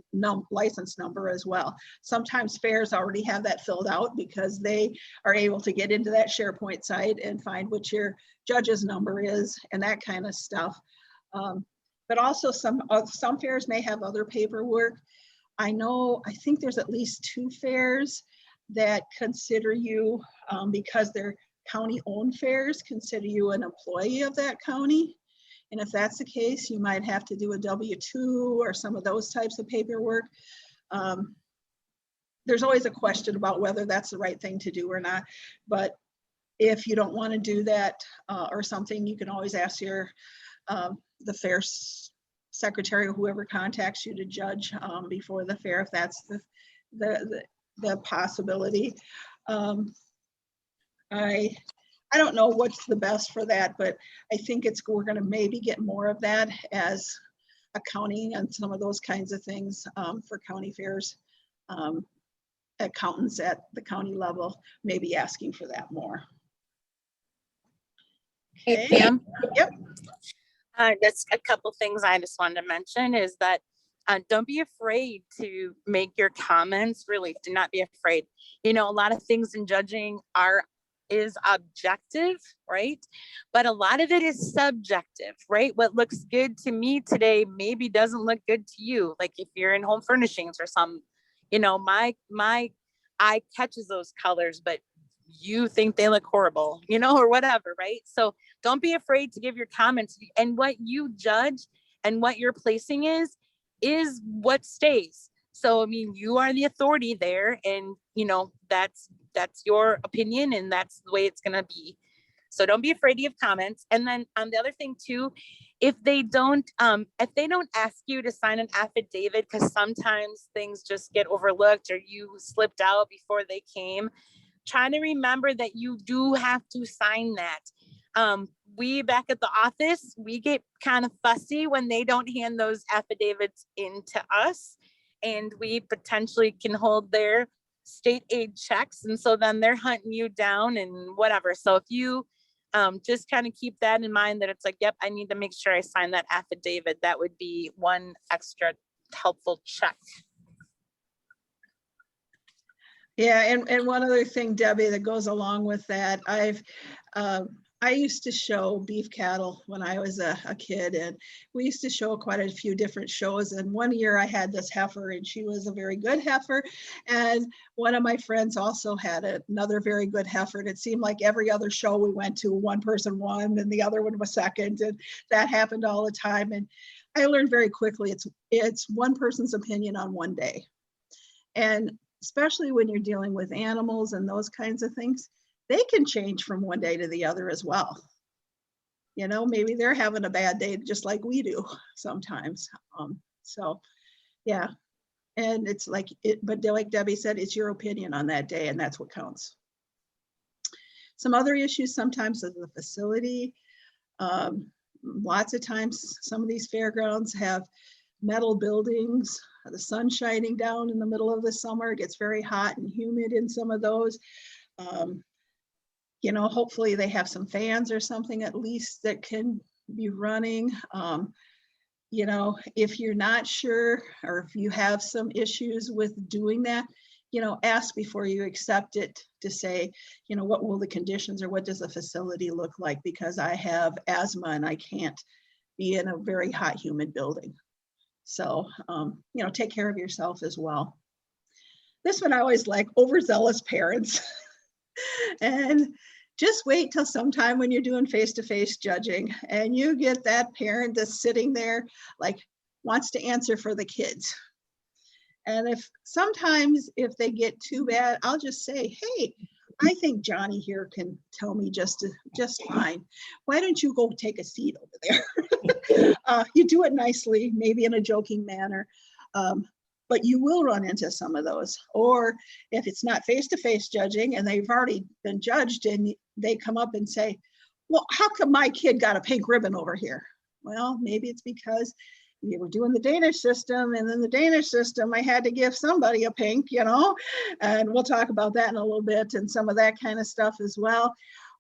Speaker 1: license number as well. Sometimes fairs already have that filled out because they are able to get into that SharePoint site and find what your judge's number is and that kind of stuff. But also some fairs may have other paperwork. I think there's at least 2 fairs that consider you, because they're county-owned fairs, consider you an employee of that county. And if that's the case, you might have to do a W-2 or some of those types of paperwork. There's always a question about whether that's the right thing to do or not. But if you don't want to do that or something, you can always ask your the fair secretary or whoever contacts you to judge before the fair, if that's the possibility. I don't know what's the best for that, but I think we're going to maybe get more of that as accounting and some of those kinds of things for county fairs. Accountants at the county level may be asking for that more.
Speaker 2: Hey, Pam.
Speaker 1: Yep.
Speaker 3: That's a couple things I just wanted to mention is that don't be afraid to make your comments. Really, do not be afraid. You know, a lot of things in judging is objective, right? But a lot of it is subjective, right? What looks good to me today maybe doesn't look good to you. Like if you're in home furnishings or some, you know, my eye catches those colors, but you think they look horrible, you know, or whatever, right? So don't be afraid to give your comments, and what you judge and what your placing is what stays. So, I mean, you are the authority there, and you know, that's your opinion and that's the way it's going to be. So don't be afraid to give comments. And then the other thing too, if they don't ask you to sign an affidavit, because sometimes things just get overlooked or you slipped out before they came, try to remember that you do have to sign that. We back at the office, we get kind of fussy when they don't hand those affidavits in to us, and we potentially can hold their state aid checks. And so then they're hunting you down and whatever. So if you just kind of keep that in mind, that it's like, yep, I need to make sure I sign that affidavit. That would be one extra helpful check.
Speaker 1: Yeah, and one other thing, Debbie, that goes along with that, I used to show beef cattle when I was a kid, and we used to show quite a few different shows. And one year I had this heifer, and she was a very good heifer. And one of my friends also had another very good heifer. And it seemed like every other show we went to, one person won and the other one was second. And that happened all the time. And I learned very quickly, it's one person's opinion on one day. And especially when you're dealing with animals and those kinds of things, they can change from one day to the other as well. You know, maybe they're having a bad day just like we do sometimes. So yeah, and it's like but like Debbie said, it's your opinion on that day, and that's what counts. Some other issues sometimes is the facility. Lots of times some of these fairgrounds have metal buildings, the sun shining down in the middle of the summer. It gets very hot and humid in some of those. You know, hopefully they have some fans or something at least that can be running. You know, if you're not sure, or if you have some issues with doing that, you know, ask before you accept it, to say, you know, what will the conditions or what does the facility look like? Because I have asthma and I can't be in a very hot, humid building. So, you know, take care of yourself as well. This one I always like, overzealous parents. And just wait till sometime when you're doing face-to-face judging and you get that parent that's sitting there, like, wants to answer for the kids. And sometimes if they get too bad, I'll just say, hey, I think Johnny here can tell me just fine. Why don't you go take a seat over there? You do it nicely, maybe in a joking manner. But you will run into some of those. Or if it's not face-to-face judging and they've already been judged and they come up and say, well, how come my kid got a pink ribbon over here? Well, maybe it's because we were doing the Danish system, and then the Danish system, I had to give somebody a pink, you know, and we'll talk about that in a little bit and some of that kind of stuff as well.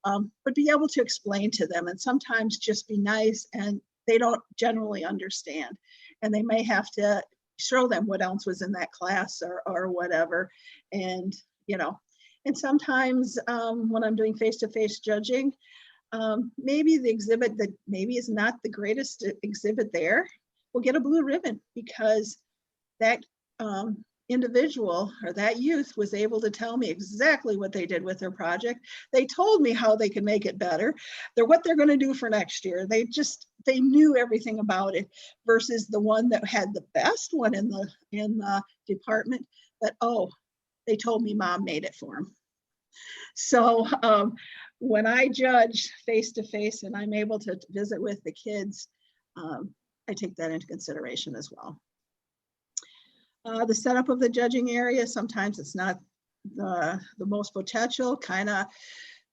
Speaker 1: But be able to explain to them, and sometimes just be nice, and they don't generally understand. And they may have to show them what else was in that class or whatever. And, you know, and sometimes when I'm doing face-to-face judging, maybe the exhibit that maybe is not the greatest exhibit there will get a blue ribbon, because that individual or that youth was able to tell me exactly what they did with their project. They told me how they could make it better. What they're going to do for next year. They knew everything about it, versus the one that had the best one in the department. But oh, they told me mom made it for them. So when I judge face to face and I'm able to visit with the kids, I take that into consideration as well. The setup of the judging area, sometimes it's not the most potential, kind of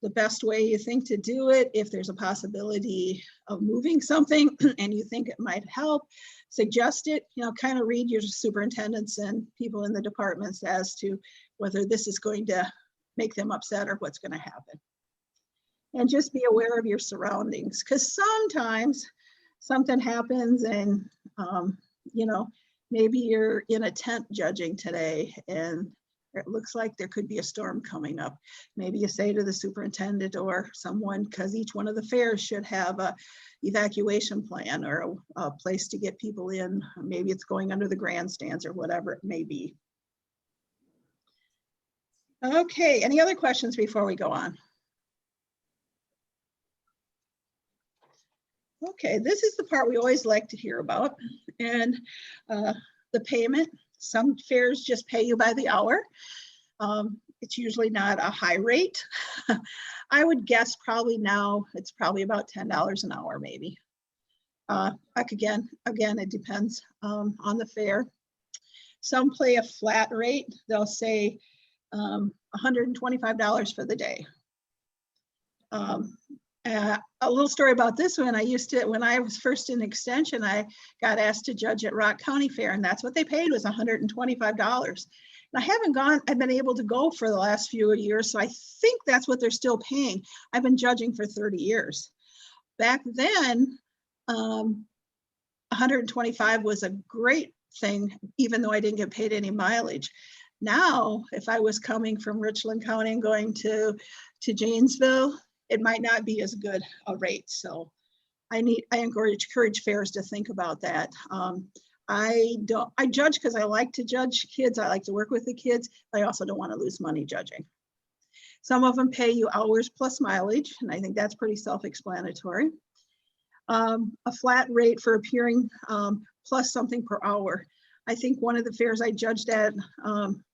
Speaker 1: the best way you think to do it. If there's a possibility of moving something and you think it might help, suggest it, kind of read your superintendents and people in the departments as to whether this is going to make them upset or what's going to happen. And just be aware of your surroundings, because sometimes something happens and, maybe you're in a tent judging today and it looks like there could be a storm coming up. Maybe you say to the superintendent or someone, because each one of the fairs should have a evacuation plan or a place to get people in. Maybe it's going under the grandstands or whatever it may be. Okay, any other questions before we go on? Okay, this is the part we always like to hear about, and the payment. Some fairs just pay you by the hour. It's usually not a high rate. I would guess probably now it's probably about $10 an hour, maybe. Again, it depends on the fair. Some play a flat rate. They'll say $125 for the day. A little story about this one. When I was first in extension, I got asked to judge at Rock County Fair, and that's what they paid, was $125. And I've been able to go for the last few years, so I think that's what they're still paying. I've been judging for 30 years. Back then, 125 was a great thing, even though I didn't get paid any mileage. Now, if I was coming from Richland County and going to Janesville, it might not be as good a rate. So I encourage fairs to think about that. I judge because I like to judge kids. I like to work with the kids. But I also don't want to lose money judging. Some of them pay you hours plus mileage, and I think that's pretty self-explanatory. A flat rate for appearing plus something per hour. I think one of the fairs I judged at,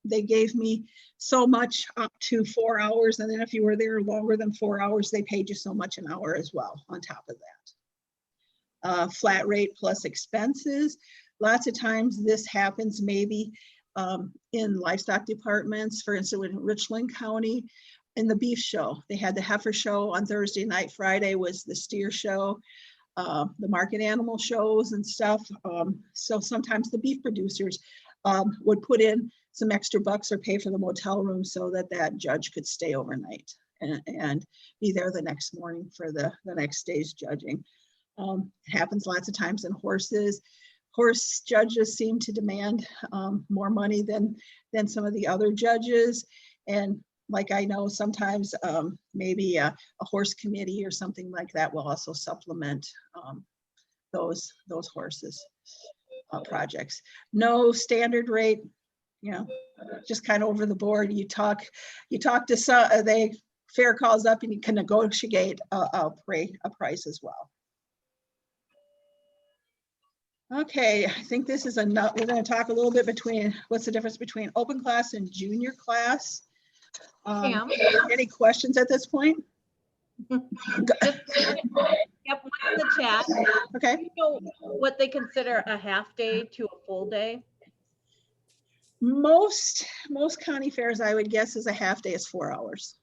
Speaker 1: they gave me so much up to 4 hours. And then if you were there longer than 4 hours, they paid you so much an hour as well on top of that. Flat rate plus expenses. Lots of times this happens maybe in livestock departments. For instance, in Richland County, in the beef show, they had the heifer show on Thursday night. Friday was the steer show. The market animal shows and stuff. So sometimes the beef producers would put in some extra bucks or pay for the motel room so that judge could stay overnight and be there the next morning for the next day's judging. It happens lots of times in horses. Horse judges seem to demand more money than some of the other judges. And like I know sometimes maybe a horse committee or something like that will also supplement those horses projects. No standard rate, just kind of over the board. You talk to the fair calls up and you can negotiate a price as well. Okay, I think this is enough. We're going to talk a little bit between what's the difference between open class and junior class. Any questions at this point?
Speaker 2: Yep, one in the chat.
Speaker 1: Okay.
Speaker 2: Do you know what they consider a half day to a full day?
Speaker 1: Most county fairs, I would guess, is a half day is 4 hours.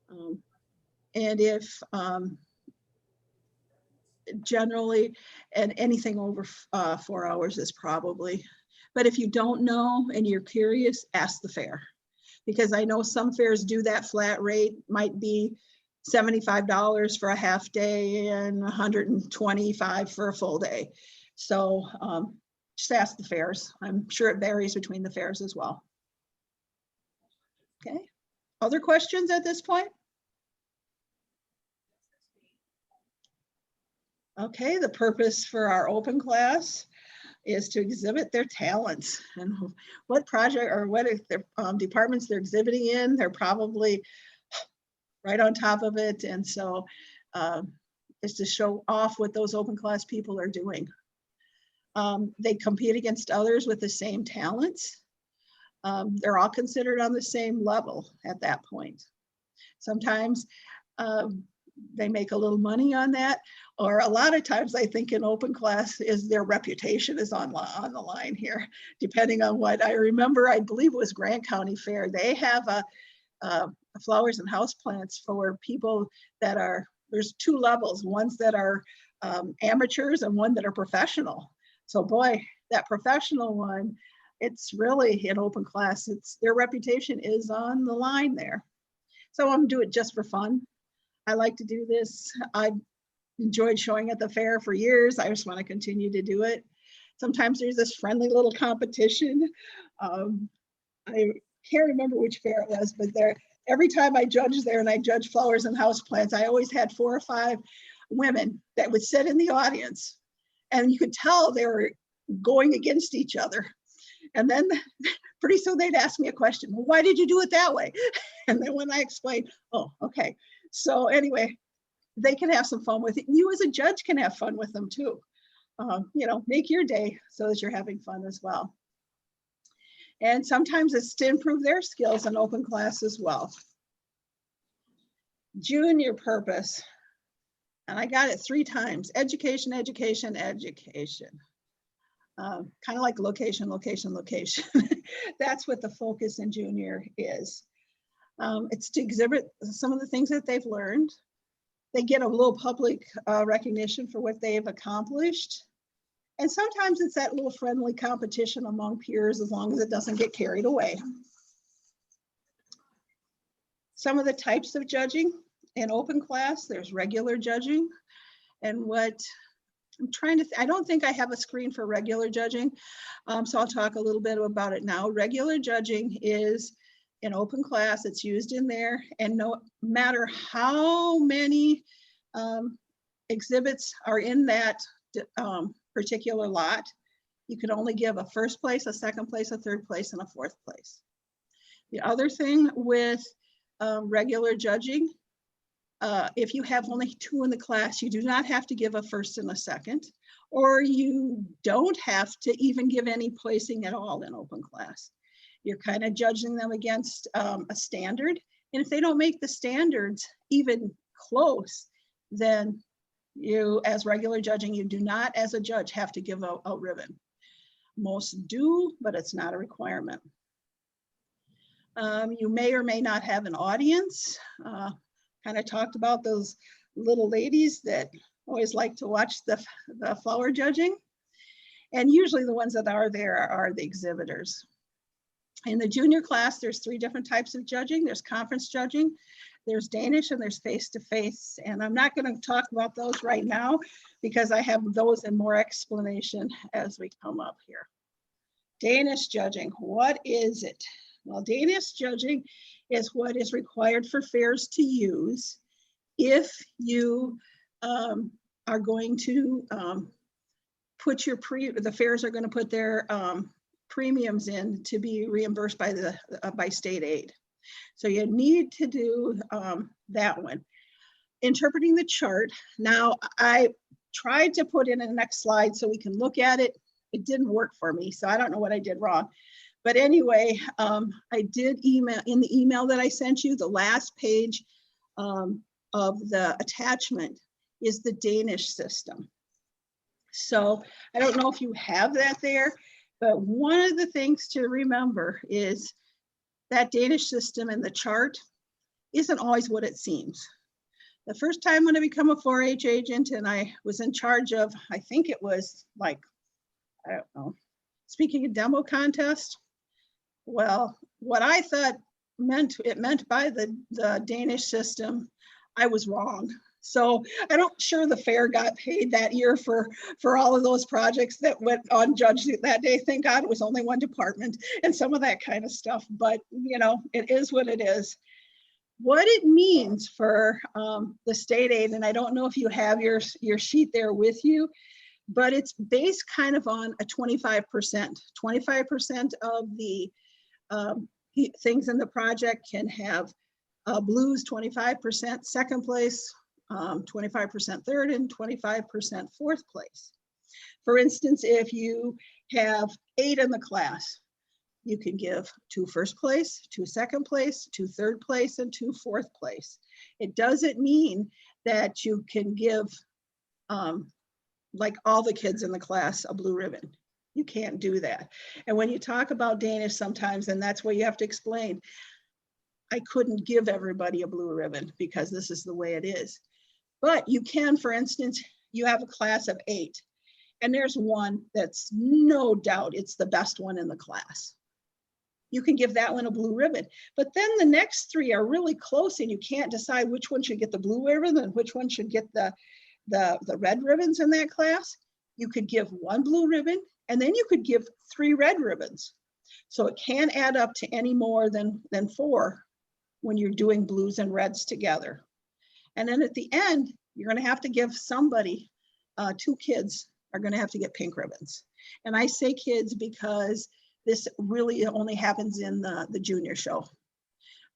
Speaker 1: And if generally, and anything over 4 hours is probably, but if you don't know and you're curious, ask the fair. Because I know some fairs do that flat rate, might be $75 for a half day and $125 for a full day. So just ask the fairs. I'm sure it varies between the fairs as well. Okay, other questions at this point? Okay, the purpose for our open class is to exhibit their talents and what project or what if their departments they're exhibiting in. They're probably right on top of it. And so it's to show off what those open class people are doing. They compete against others with the same talents. They're all considered on the same level at that point. Sometimes they make a little money on that, or a lot of times I think in open class is their reputation is on the line here, depending on what I remember. I believe it was Grant County Fair. They have a flowers and houseplants for people that are, there's two levels, ones that are amateurs and one that are professional. So boy, that professional one, it's really an open class. It's their reputation is on the line there. So I'm do it just for fun. I like to do this. I've enjoyed showing at the fair for years. I just want to continue to do it. Sometimes there's this friendly little competition. I can't remember which fair it was, but every time I judged there and I judged flowers and houseplants, I always had 4 or 5 women that would sit in the audience, and you could tell they were going against each other. And then pretty soon they'd ask me a question. Well, why did you do it that way? And then when I explained, oh, okay. So anyway, they can have some fun with it. You as a judge can have fun with them too. You know, make your day so that you're having fun as well. And sometimes it's to improve their skills in open class as well. Junior purpose. And I got it 3 times. Education, education, education. Kind of like location, location, location. That's what the focus in junior is. It's to exhibit some of the things that they've learned. They get a little public recognition for what they've accomplished. And sometimes it's that little friendly competition among peers, as long as it doesn't get carried away. Some of the types of judging in open class, there's regular judging. And what I'm trying to, I don't think I have a screen for regular judging. So I'll talk a little bit about it now. Regular judging is in open class, it's used in there, and no matter how many exhibits are in that particular lot, you can only give a first place, a second place, a third place, and a fourth place. The other thing with regular judging, if you have only 2 in the class, you do not have to give a first and a second, or you don't have to even give any placing at all in open class. You're kind of judging them against a standard. And if they don't make the standards even close, then you, as regular judging, you do not, as a judge, have to give a ribbon. Most do, but it's not a requirement. You may or may not have an audience. Kind of talked about those little ladies that always like to watch the flower judging. And usually the ones that are there are the exhibitors. In the junior class, there's 3 different types of judging. There's conference judging, there's Danish, and there's face-to-face. And I'm not going to talk about those right now because I have those in more explanation as we come up here. Danish judging, what is it? Well, Danish judging is what is required for fairs to use if you are going to put the fairs are going to put their premiums in to be reimbursed by state aid. So you need to do that one. Interpreting the chart. Now, I tried to put in the next slide so we can look at it. It didn't work for me, so I don't know what I did wrong. But anyway, I did email, in the email that I sent you, the last page of the attachment is the Danish system. So I don't know if you have that there, but one of the things to remember is that Danish system and the chart isn't always what it seems. The first time when I became a 4-H agent and I was in charge of, I think it was like, I don't know, speaking a demo contest. Well, what I thought it meant by the Danish system, I was wrong. So I'm not sure the fair got paid that year for all of those projects that went unjudged that day. Thank God it was only one department and some of that kind of stuff. But, you know, it is what it is. What it means for the state aid, and I don't know if you have your sheet there with you, but it's based kind of on a 25%. 25% of the things in the project can have blues, 25% second place, 25% third, and 25% fourth place. For instance, if you have 8 in the class, you can give 2 first place, 2 second place, 2 third place, and 2 fourth place. It doesn't mean that you can give like all the kids in the class a blue ribbon. You can't do that. And when you talk about Danish sometimes, and that's where you have to explain, I couldn't give everybody a blue ribbon because this is the way it is. But you can, for instance, you have a class of 8, and there's one that's no doubt it's the best one in the class. You can give that one a blue ribbon. But then the next 3 are really close, and you can't decide which one should get the blue ribbon and which one should get the red ribbons in that class. You could give 1 blue ribbon, and then you could give 3 red ribbons. So it can add up to any more than 4 when you're doing blues and reds together. And then at the end, you're going to have to give somebody, 2 kids are going to have to get pink ribbons. And I say kids because this really only happens in the junior show.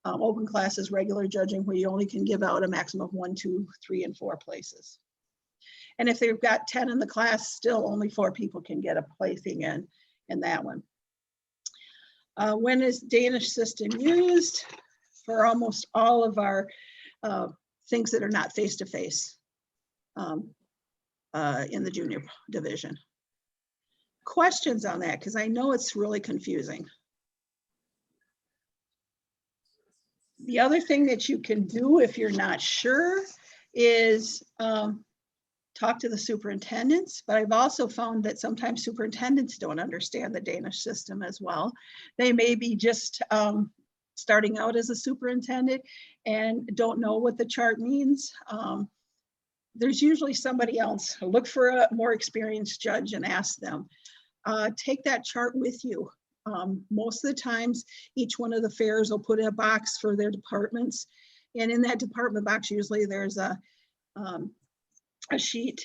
Speaker 1: Open classes, regular judging, where you only can give out a maximum of 1, 2, 3, and 4 places. And if they've got 10 in the class, still only 4 people can get a placing in that one. When is Danish system used? For almost all of our things that are not face-to-face in the junior division. Questions on that, because I know it's really confusing. The other thing that you can do if you're not sure is talk to the superintendents, but I've also found that sometimes superintendents don't understand the Danish system as well. They may be just starting out as a superintendent and don't know what the chart means. There's usually somebody else. Look for a more experienced judge and ask them. Take that chart with you. Most of the times, each one of the fairs will put in a box for their departments. And in that department box, usually there's a sheet.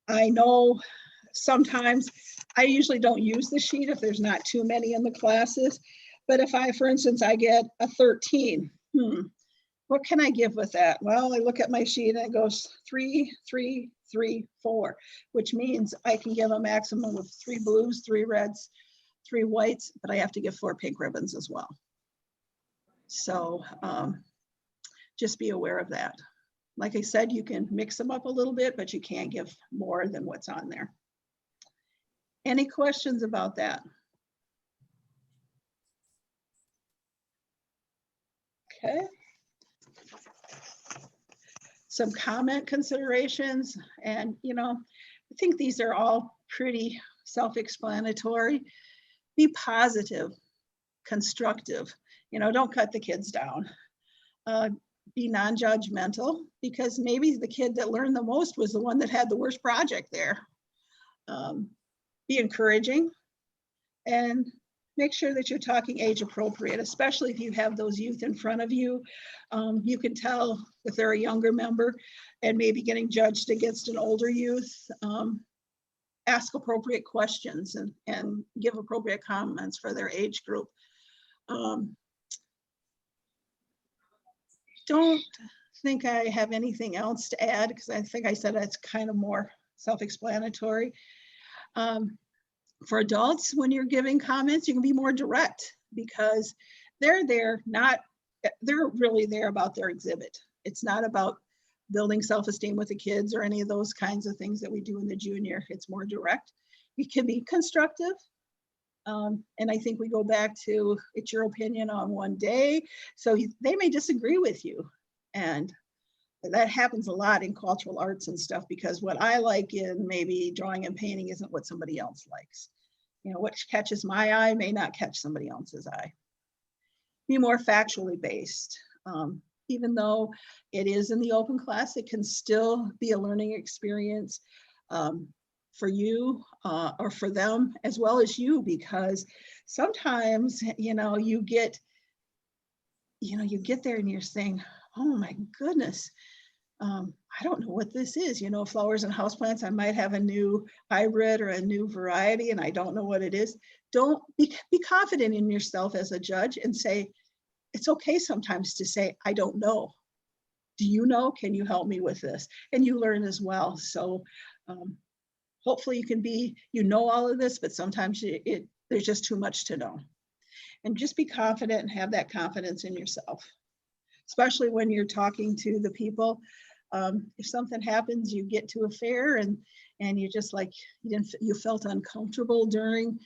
Speaker 1: I know sometimes, I usually don't use the sheet if there's not too many in the classes. But if I, for instance, I get a 13, what can I give with that? Well, I look at my sheet and it goes 3, 3, 3, 4, which means I can give a maximum of 3 blues, 3 reds, 3 whites, but I have to give 4 pink ribbons as well. So just be aware of that. Like I said, you can mix them up a little bit, but you can't give more than what's on there. Any questions about that? Okay. Some comment considerations, and I think these are all pretty self-explanatory. Be positive, constructive, don't cut the kids down. Be non-judgmental, because maybe the kid that learned the most was the one that had the worst project there. Be encouraging, and make sure that you're talking age appropriate, especially if you have those youth in front of you. You can tell if they're a younger member and maybe getting judged against an older youth. Ask appropriate questions and give appropriate comments for their age group. Don't think I have anything else to add, because I think I said it's kind of more self-explanatory. For adults, when you're giving comments, you can be more direct, because they're really there about their exhibit. It's not about building self-esteem with the kids or any of those kinds of things that we do in the junior. It's more direct. It can be constructive. And I think we go back to, it's your opinion on one day. So they may disagree with you. And that happens a lot in cultural arts and stuff, because what I like in maybe drawing and painting isn't what somebody else likes. What catches my eye may not catch somebody else's eye. Be more factually based. Even though it is in the open class, it can still be a learning experience for you or for them, as well as you, because sometimes, you get there and you're saying, oh my goodness, I don't know what this is, you know, flowers and houseplants, I might have a new hybrid or a new variety and I don't know what it is. Don't be confident in yourself as a judge and say, it's okay sometimes to say, I don't know. Do you know? Can you help me with this? And you learn as well. So hopefully you can be, you know, all of this, but sometimes there's just too much to know. And just be confident and have that confidence in yourself, especially when you're talking to the people. If something happens, you get to a fair and you just like, you felt uncomfortable during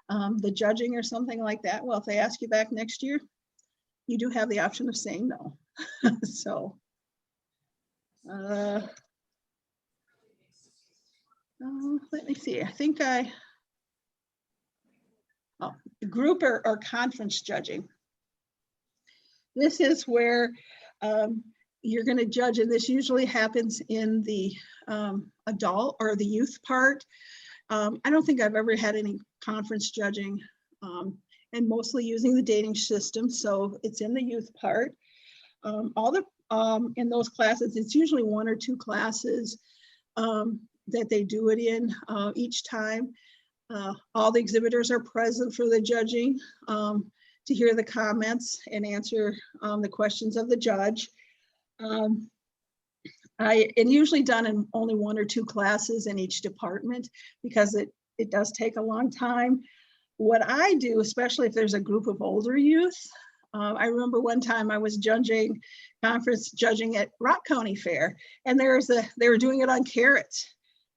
Speaker 1: the judging or something like that. Well, if they ask you back next year, you do have the option of saying no. So, let me see, I think group or conference judging. This is where you're going to judge, and this usually happens in the adult or the youth part. I don't think I've ever had any conference judging, and mostly using the Danish system, so it's in the youth part. In those classes, it's usually 1 or 2 classes that they do it in each time. All the exhibitors are present for the judging to hear the comments and answer the questions of the judge. It's usually done in only 1 or 2 classes in each department because it does take a long time. What I do, especially if there's a group of older youth, I remember one time I was conference judging at Rock County Fair, and they were doing it on carrots,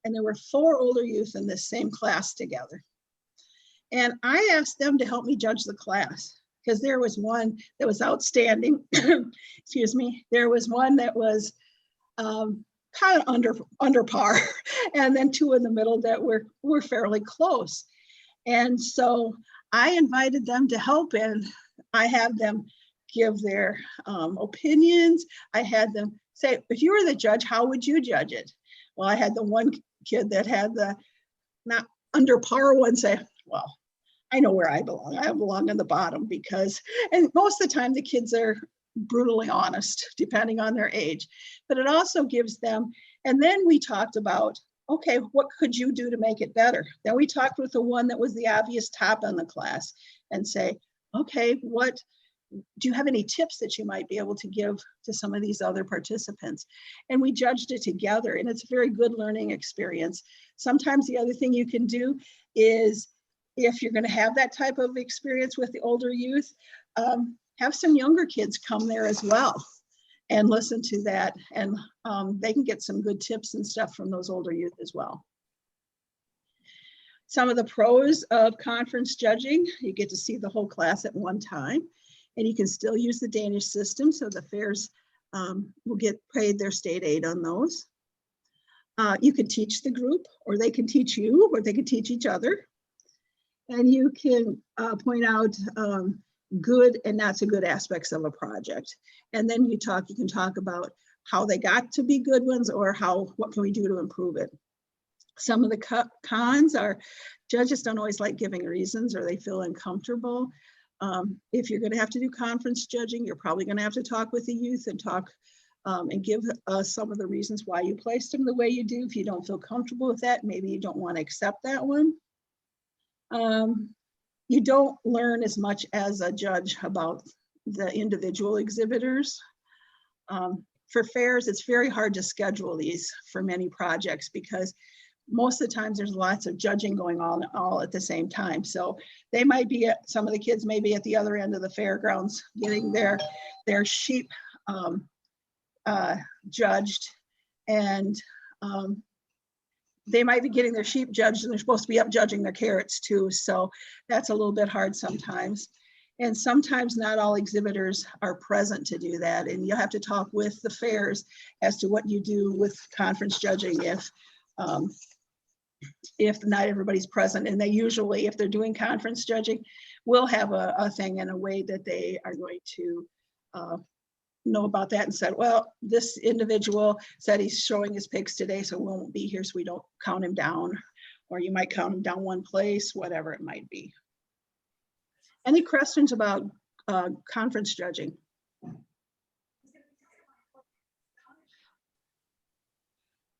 Speaker 1: and there were 4 older youth in this same class together. And I asked them to help me judge the class because there was one that was outstanding. Excuse me. There was one that was kind of under par, and then 2 in the middle that were fairly close. And so I invited them to help, and I had them give their opinions. I had them say, if you were the judge, how would you judge it? Well, I had the one kid that had the not under par one say, well, I know where I belong. I belong in the bottom because, and most of the time the kids are brutally honest, depending on their age, but it also gives them, and then we talked about, okay, what could you do to make it better? Then we talked with the one that was the obvious top in the class and say, okay, what, do you have any tips that you might be able to give to some of these other participants? And we judged it together, and it's a very good learning experience. Sometimes the other thing you can do is, if you're going to have that type of experience with the older youth, have some younger kids come there as well and listen to that, and they can get some good tips and stuff from those older youth as well. Some of the pros of conference judging: you get to see the whole class at one time, and you can still use the Danish system, so the fairs will get paid their state aid on those. You can teach the group, or they can teach you, or they can teach each other. And you can point out good and not so good aspects of a project. And then you can talk about how they got to be good ones, or what can we do to improve it. Some of the cons are judges don't always like giving reasons, or they feel uncomfortable. If you're going to have to do conference judging, you're probably going to have to talk with the youth and talk and give some of the reasons why you placed them the way you do. If you don't feel comfortable with that, maybe you don't want to accept that one. You don't learn as much as a judge about the individual exhibitors. For fairs, it's very hard to schedule these for many projects because most of the times there's lots of judging going on all at the same time. So they might be some of the kids may be at the other end of the fairgrounds getting their sheep judged, and they might be getting their sheep judged, and they're supposed to be up judging their carrots too. So that's a little bit hard sometimes. And sometimes not all exhibitors are present to do that. And you'll have to talk with the fairs as to what you do with conference judging if not everybody's present. And they usually, if they're doing conference judging, will have a thing in a way that they are going to know about that and said, well, this individual said he's showing his pigs today, so we won't be here, so we don't count him down. Or you might count him down one place, whatever it might be. Any questions about conference judging?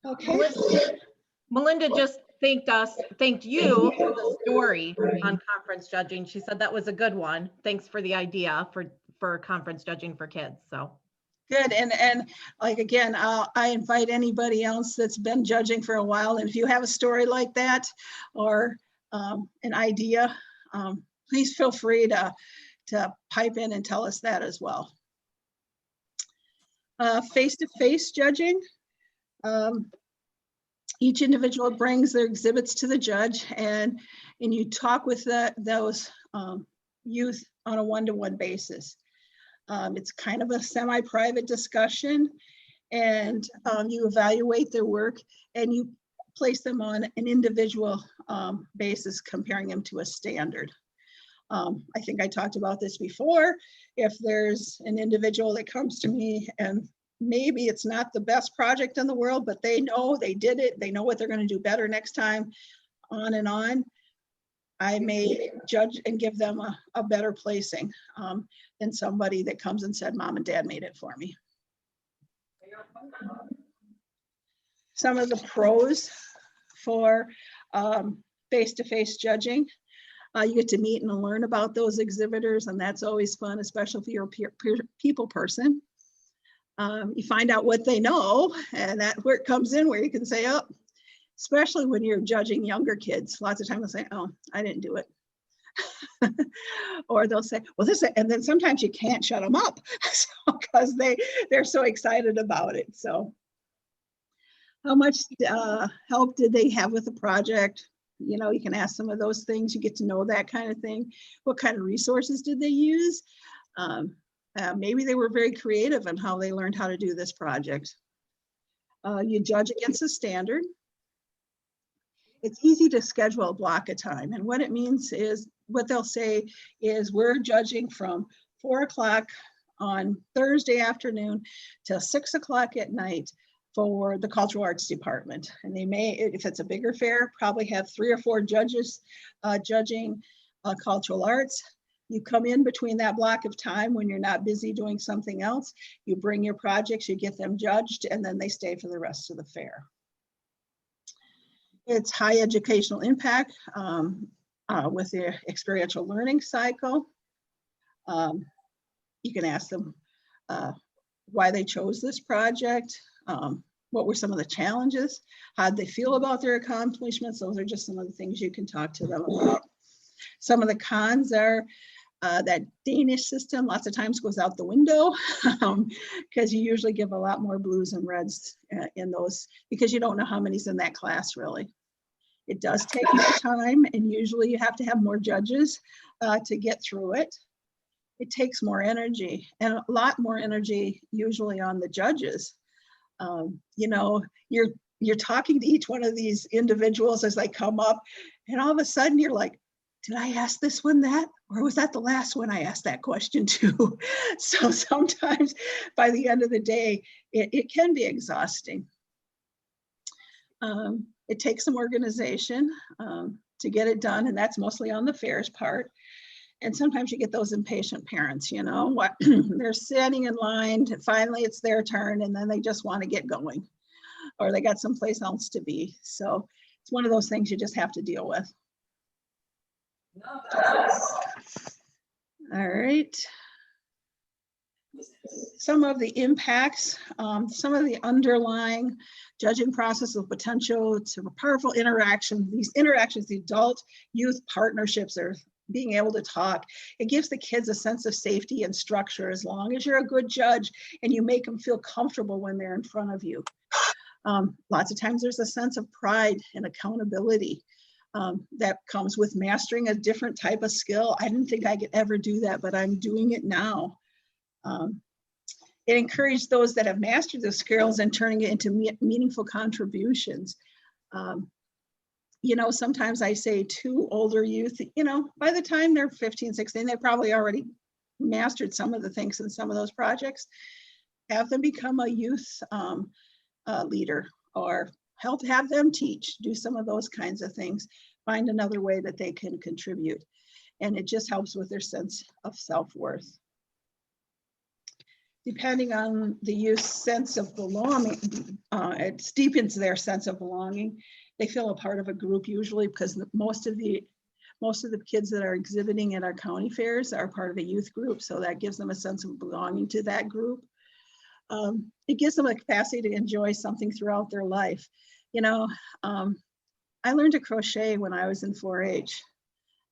Speaker 1: Okay.
Speaker 2: Melinda just thanked you for the story on conference judging. She said that was a good one. Thanks for the idea for conference judging for kids. So
Speaker 1: Good. And like, again, I invite anybody else that's been judging for a while. And if you have a story like that or an idea, please feel free to pipe in and tell us that as well. Face-to-face judging. Each individual brings their exhibits to the judge, and you talk with those youth on a one-to-one basis. It's kind of a semi-private discussion, and you evaluate their work and you place them on an individual basis, comparing them to a standard. I think I talked about this before. If there's an individual that comes to me and maybe it's not the best project in the world, but they know they did it, they know what they're going to do better next time, on and on, I may judge and give them a better placing than somebody that comes and said, Mom and Dad made it for me. Some of the pros for face-to-face judging. You get to meet and learn about those exhibitors, and that's always fun, especially if you're a people person. You find out what they know, and that's where it comes in, where you can say, oh, especially when you're judging younger kids, lots of times they'll say, oh, I didn't do it. Or they'll say, well, this, and then sometimes you can't shut them up because they're so excited about it. So how much help did they have with the project? You know, you can ask some of those things. You get to know that kind of thing. What kind of resources did they use? Maybe they were very creative in how they learned how to do this project. You judge against the standard. It's easy to schedule a block of time. And what it means is, what they'll say is, we're judging from 4 o'clock on Thursday afternoon till 6 o'clock at night for the cultural arts department. And they may, if it's a bigger fair, probably have 3 or 4 judges judging cultural arts. You come in between that block of time when you're not busy doing something else, you bring your projects, you get them judged, and then they stay for the rest of the fair. It's high educational impact with the experiential learning cycle. You can ask them why they chose this project, what were some of the challenges, how did they feel about their accomplishments. Those are just some of the things you can talk to them about. Some of the cons are that Danish system lots of times goes out the window because you usually give a lot more blues and reds in those, because you don't know how many's in that class really. It does take more time, and usually you have to have more judges to get through it. It takes more energy, and a lot more energy usually on the judges. You know, you're talking to each one of these individuals as they come up, and all of a sudden you're like, did I ask this one that? Or was that the last one I asked that question to? So sometimes by the end of the day, it can be exhausting. It takes some organization to get it done, and that's mostly on the fair's part. And sometimes you get those impatient parents, you know, what they're standing in line, finally it's their turn, and then they just want to get going, or they got someplace else to be. So it's one of those things you just have to deal with. All right. Some of the impacts, some of the underlying judging process of potential to powerful interaction. These interactions, the adult youth partnerships, are being able to talk. It gives the kids a sense of safety and structure, as long as you're a good judge and you make them feel comfortable when they're in front of you. Lots of times there's a sense of pride and accountability that comes with mastering a different type of skill. I didn't think I could ever do that, but I'm doing it now. It encouraged those that have mastered the skills and turning it into meaningful contributions. You know, sometimes I say to older youth, you know, by the time they're 15, 16, they probably already mastered some of the things in some of those projects. Have them become a youth leader, or have them teach, do some of those kinds of things, find another way that they can contribute. And it just helps with their sense of self-worth. depending on the youth's sense of belonging, it deepens their sense of belonging. They feel a part of a group usually, because most of the kids that are exhibiting at our county fairs are part of a youth group, so that gives them a sense of belonging to that group. It gives them a capacity to enjoy something throughout their life. You know, I learned to crochet when I was in 4-H,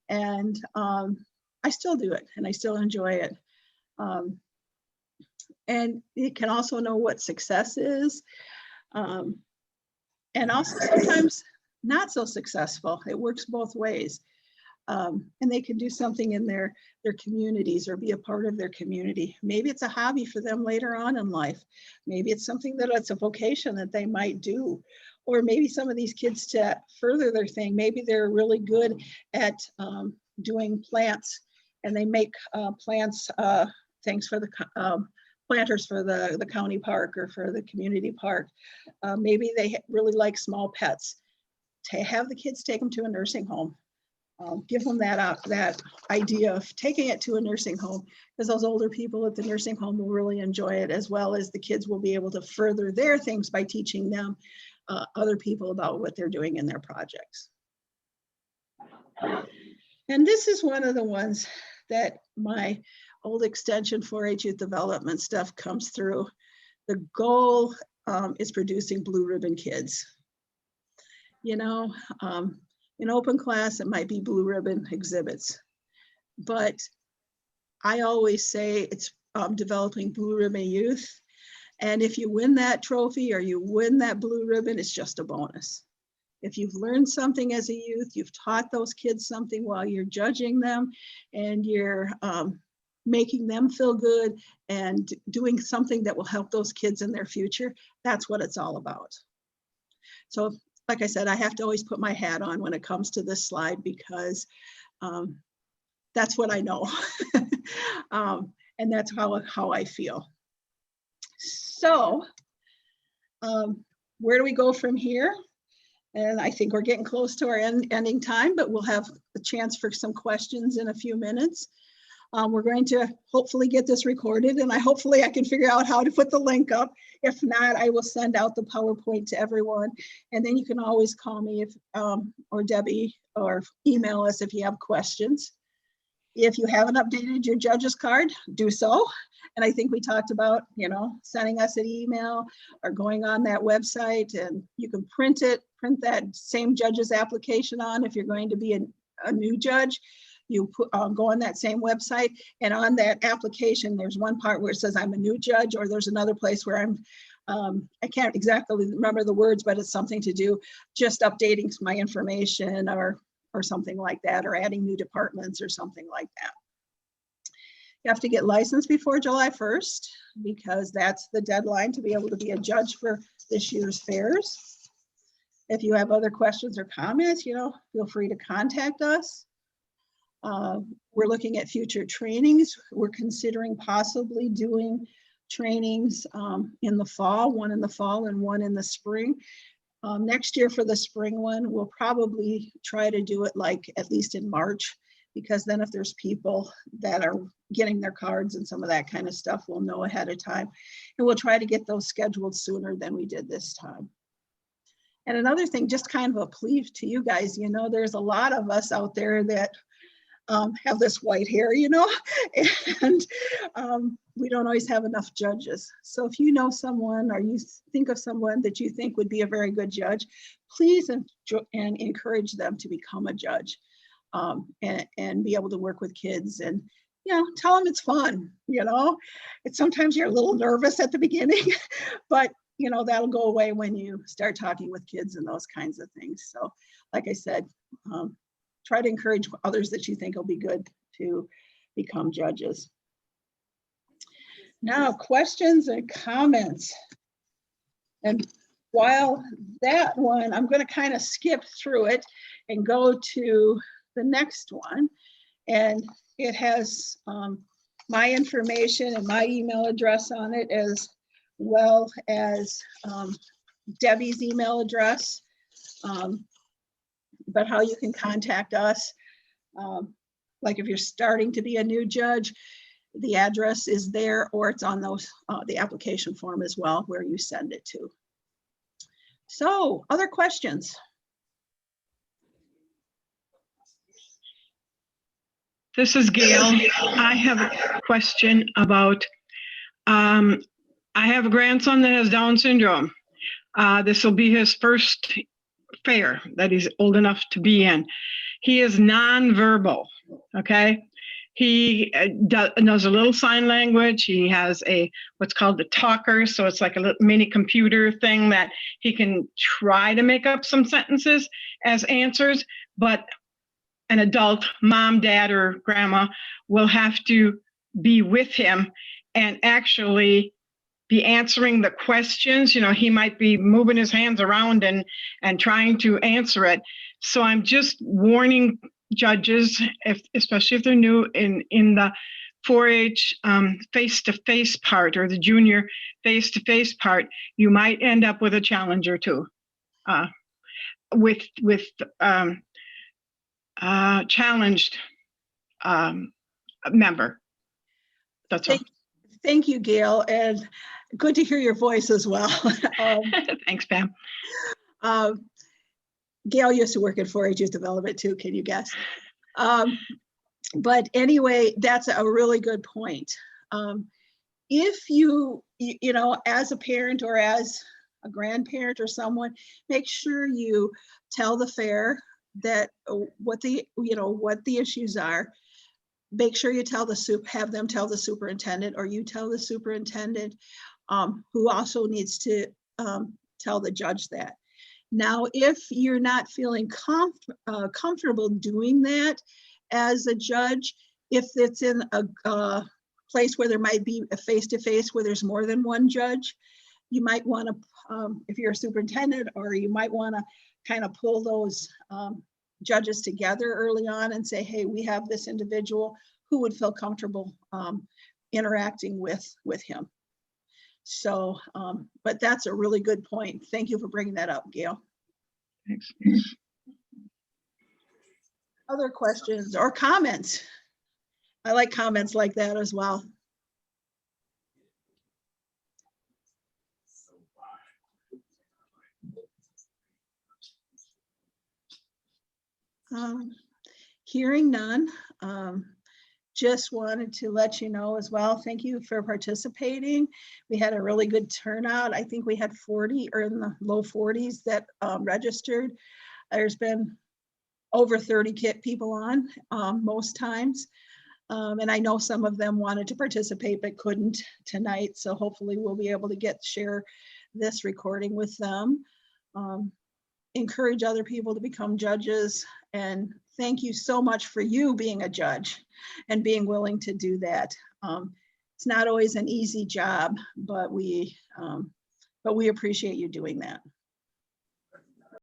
Speaker 1: and I still do it, and I still enjoy it. And you can also know what success is, and also sometimes not so successful. It works both ways. And they can do something in their communities or be a part of their community. Maybe it's a hobby for them later on in life. Maybe it's something that it's a vocation that they might do. Or maybe some of these kids, to further their thing, maybe they're really good at doing plants, and they make plants, things for the planters for the county park or for the community park. Maybe they really like small pets. To have the kids take them to a nursing home. Give them that idea of taking it to a nursing home, because those older people at the nursing home will really enjoy it, as well as the kids will be able to further their things by teaching them other people about what they're doing in their projects. And this is one of the ones that my old extension 4-H youth development stuff comes through. The goal is producing blue ribbon kids. You know, in open class, it might be blue ribbon exhibits, but I always say it's developing blue ribbon youth. And if you win that trophy or you win that blue ribbon, it's just a bonus. If you've learned something as a youth, you've taught those kids something while you're judging them, and you're making them feel good and doing something that will help those kids in their future, that's what it's all about. So, like I said, I have to always put my hat on when it comes to this slide, because that's what I know. And that's how I feel. So where do we go from here? And I think we're getting close to our ending time, but we'll have a chance for some questions in a few minutes. We're going to hopefully get this recorded, and hopefully I can figure out how to put the link up. If not, I will send out the PowerPoint to everyone. And then you can always call me or Debbie, or email us if you have questions. If you haven't updated your judge's card, do so. And I think we talked about, you know, sending us an email or going on that website, and you can print that same judge's application on if you're going to be a new judge. You go on that same website, and on that application, there's one part where it says I'm a new judge, or there's another place where I can't exactly remember the words, but it's something to do just updating my information or something like that, or adding new departments or something like that. You have to get licensed before July 1st, because that's the deadline to be able to be a judge for this year's fairs. If you have other questions or comments, you know, feel free to contact us. We're looking at future trainings. We're considering possibly doing trainings in the fall, one in the fall and one in the spring. Next year for the spring one, we'll probably try to do it like at least in March, because then if there's people that are getting their cards and some of that kind of stuff, we'll know ahead of time. And we'll try to get those scheduled sooner than we did this time. And another thing, just kind of a plea to you guys, you know, there's a lot of us out there that have this white hair, you know, and we don't always have enough judges. So if you know someone, or you think of someone that you think would be a very good judge, please and encourage them to become a judge, and be able to work with kids, and, you know, tell them it's fun. You know, it's sometimes you're a little nervous at the beginning, but you know, that'll go away when you start talking with kids and those kinds of things. So like I said, try to encourage others that you think will be good to become judges. Now, questions and comments. And while that one, I'm going to kind of skip through it and go to the next one. And it has my information and my email address on it, as well as Debbie's email address. But how you can contact us, like if you're starting to be a new judge, the address is there, or it's on those the application form as well, where you send it to. So, other questions?
Speaker 4: This is Gail. I have a question about, I have a grandson that has Down syndrome. This will be his first fair that he's old enough to be in. He is nonverbal, okay? He knows a little sign language. He has what's called the talker. So it's like a little mini computer thing that he can try to make up some sentences as answers, but an adult, mom, dad, or grandma, will have to be with him and actually be answering the questions. You know, he might be moving his hands around and trying to answer it. So I'm just warning judges, especially if they're new in the 4-H face-to-face part or the junior face-to-face part, you might end up with a challenge or two with challenged member. That's all.
Speaker 1: Thank you, Gail, and good to hear your voice as well.
Speaker 4: Thanks, Pam.
Speaker 1: Gail used to work at 4-H Youth Development too, can you guess? But anyway, that's a really good point. If you know, as a parent or as a grandparent or someone, make sure you tell the fair that what the issues are. Make sure you have them tell the superintendent, or you tell the superintendent, who also needs to tell the judge that. Now, if you're not feeling comfortable doing that as a judge, if it's in a place where there might be a face-to-face where there's more than one judge, you might want to, if you're a superintendent, or you might want to kind of pull those judges together early on and say, hey, we have this individual who would feel comfortable interacting with him. So, but that's a really good point. Thank you for bringing that up, Gail.
Speaker 4: Thanks.
Speaker 1: Other questions or comments? I like comments like that as well. Hearing none, just wanted to let you know as well, thank you for participating. We had a really good turnout. I think we had 40 or in the low 40s that registered. There's been over 30 people on most times. And I know some of them wanted to participate but couldn't tonight. So hopefully we'll be able to share this recording with them. Encourage other people to become judges, and thank you so much for you being a judge and being willing to do that. It's not always an easy job, but we appreciate you doing that.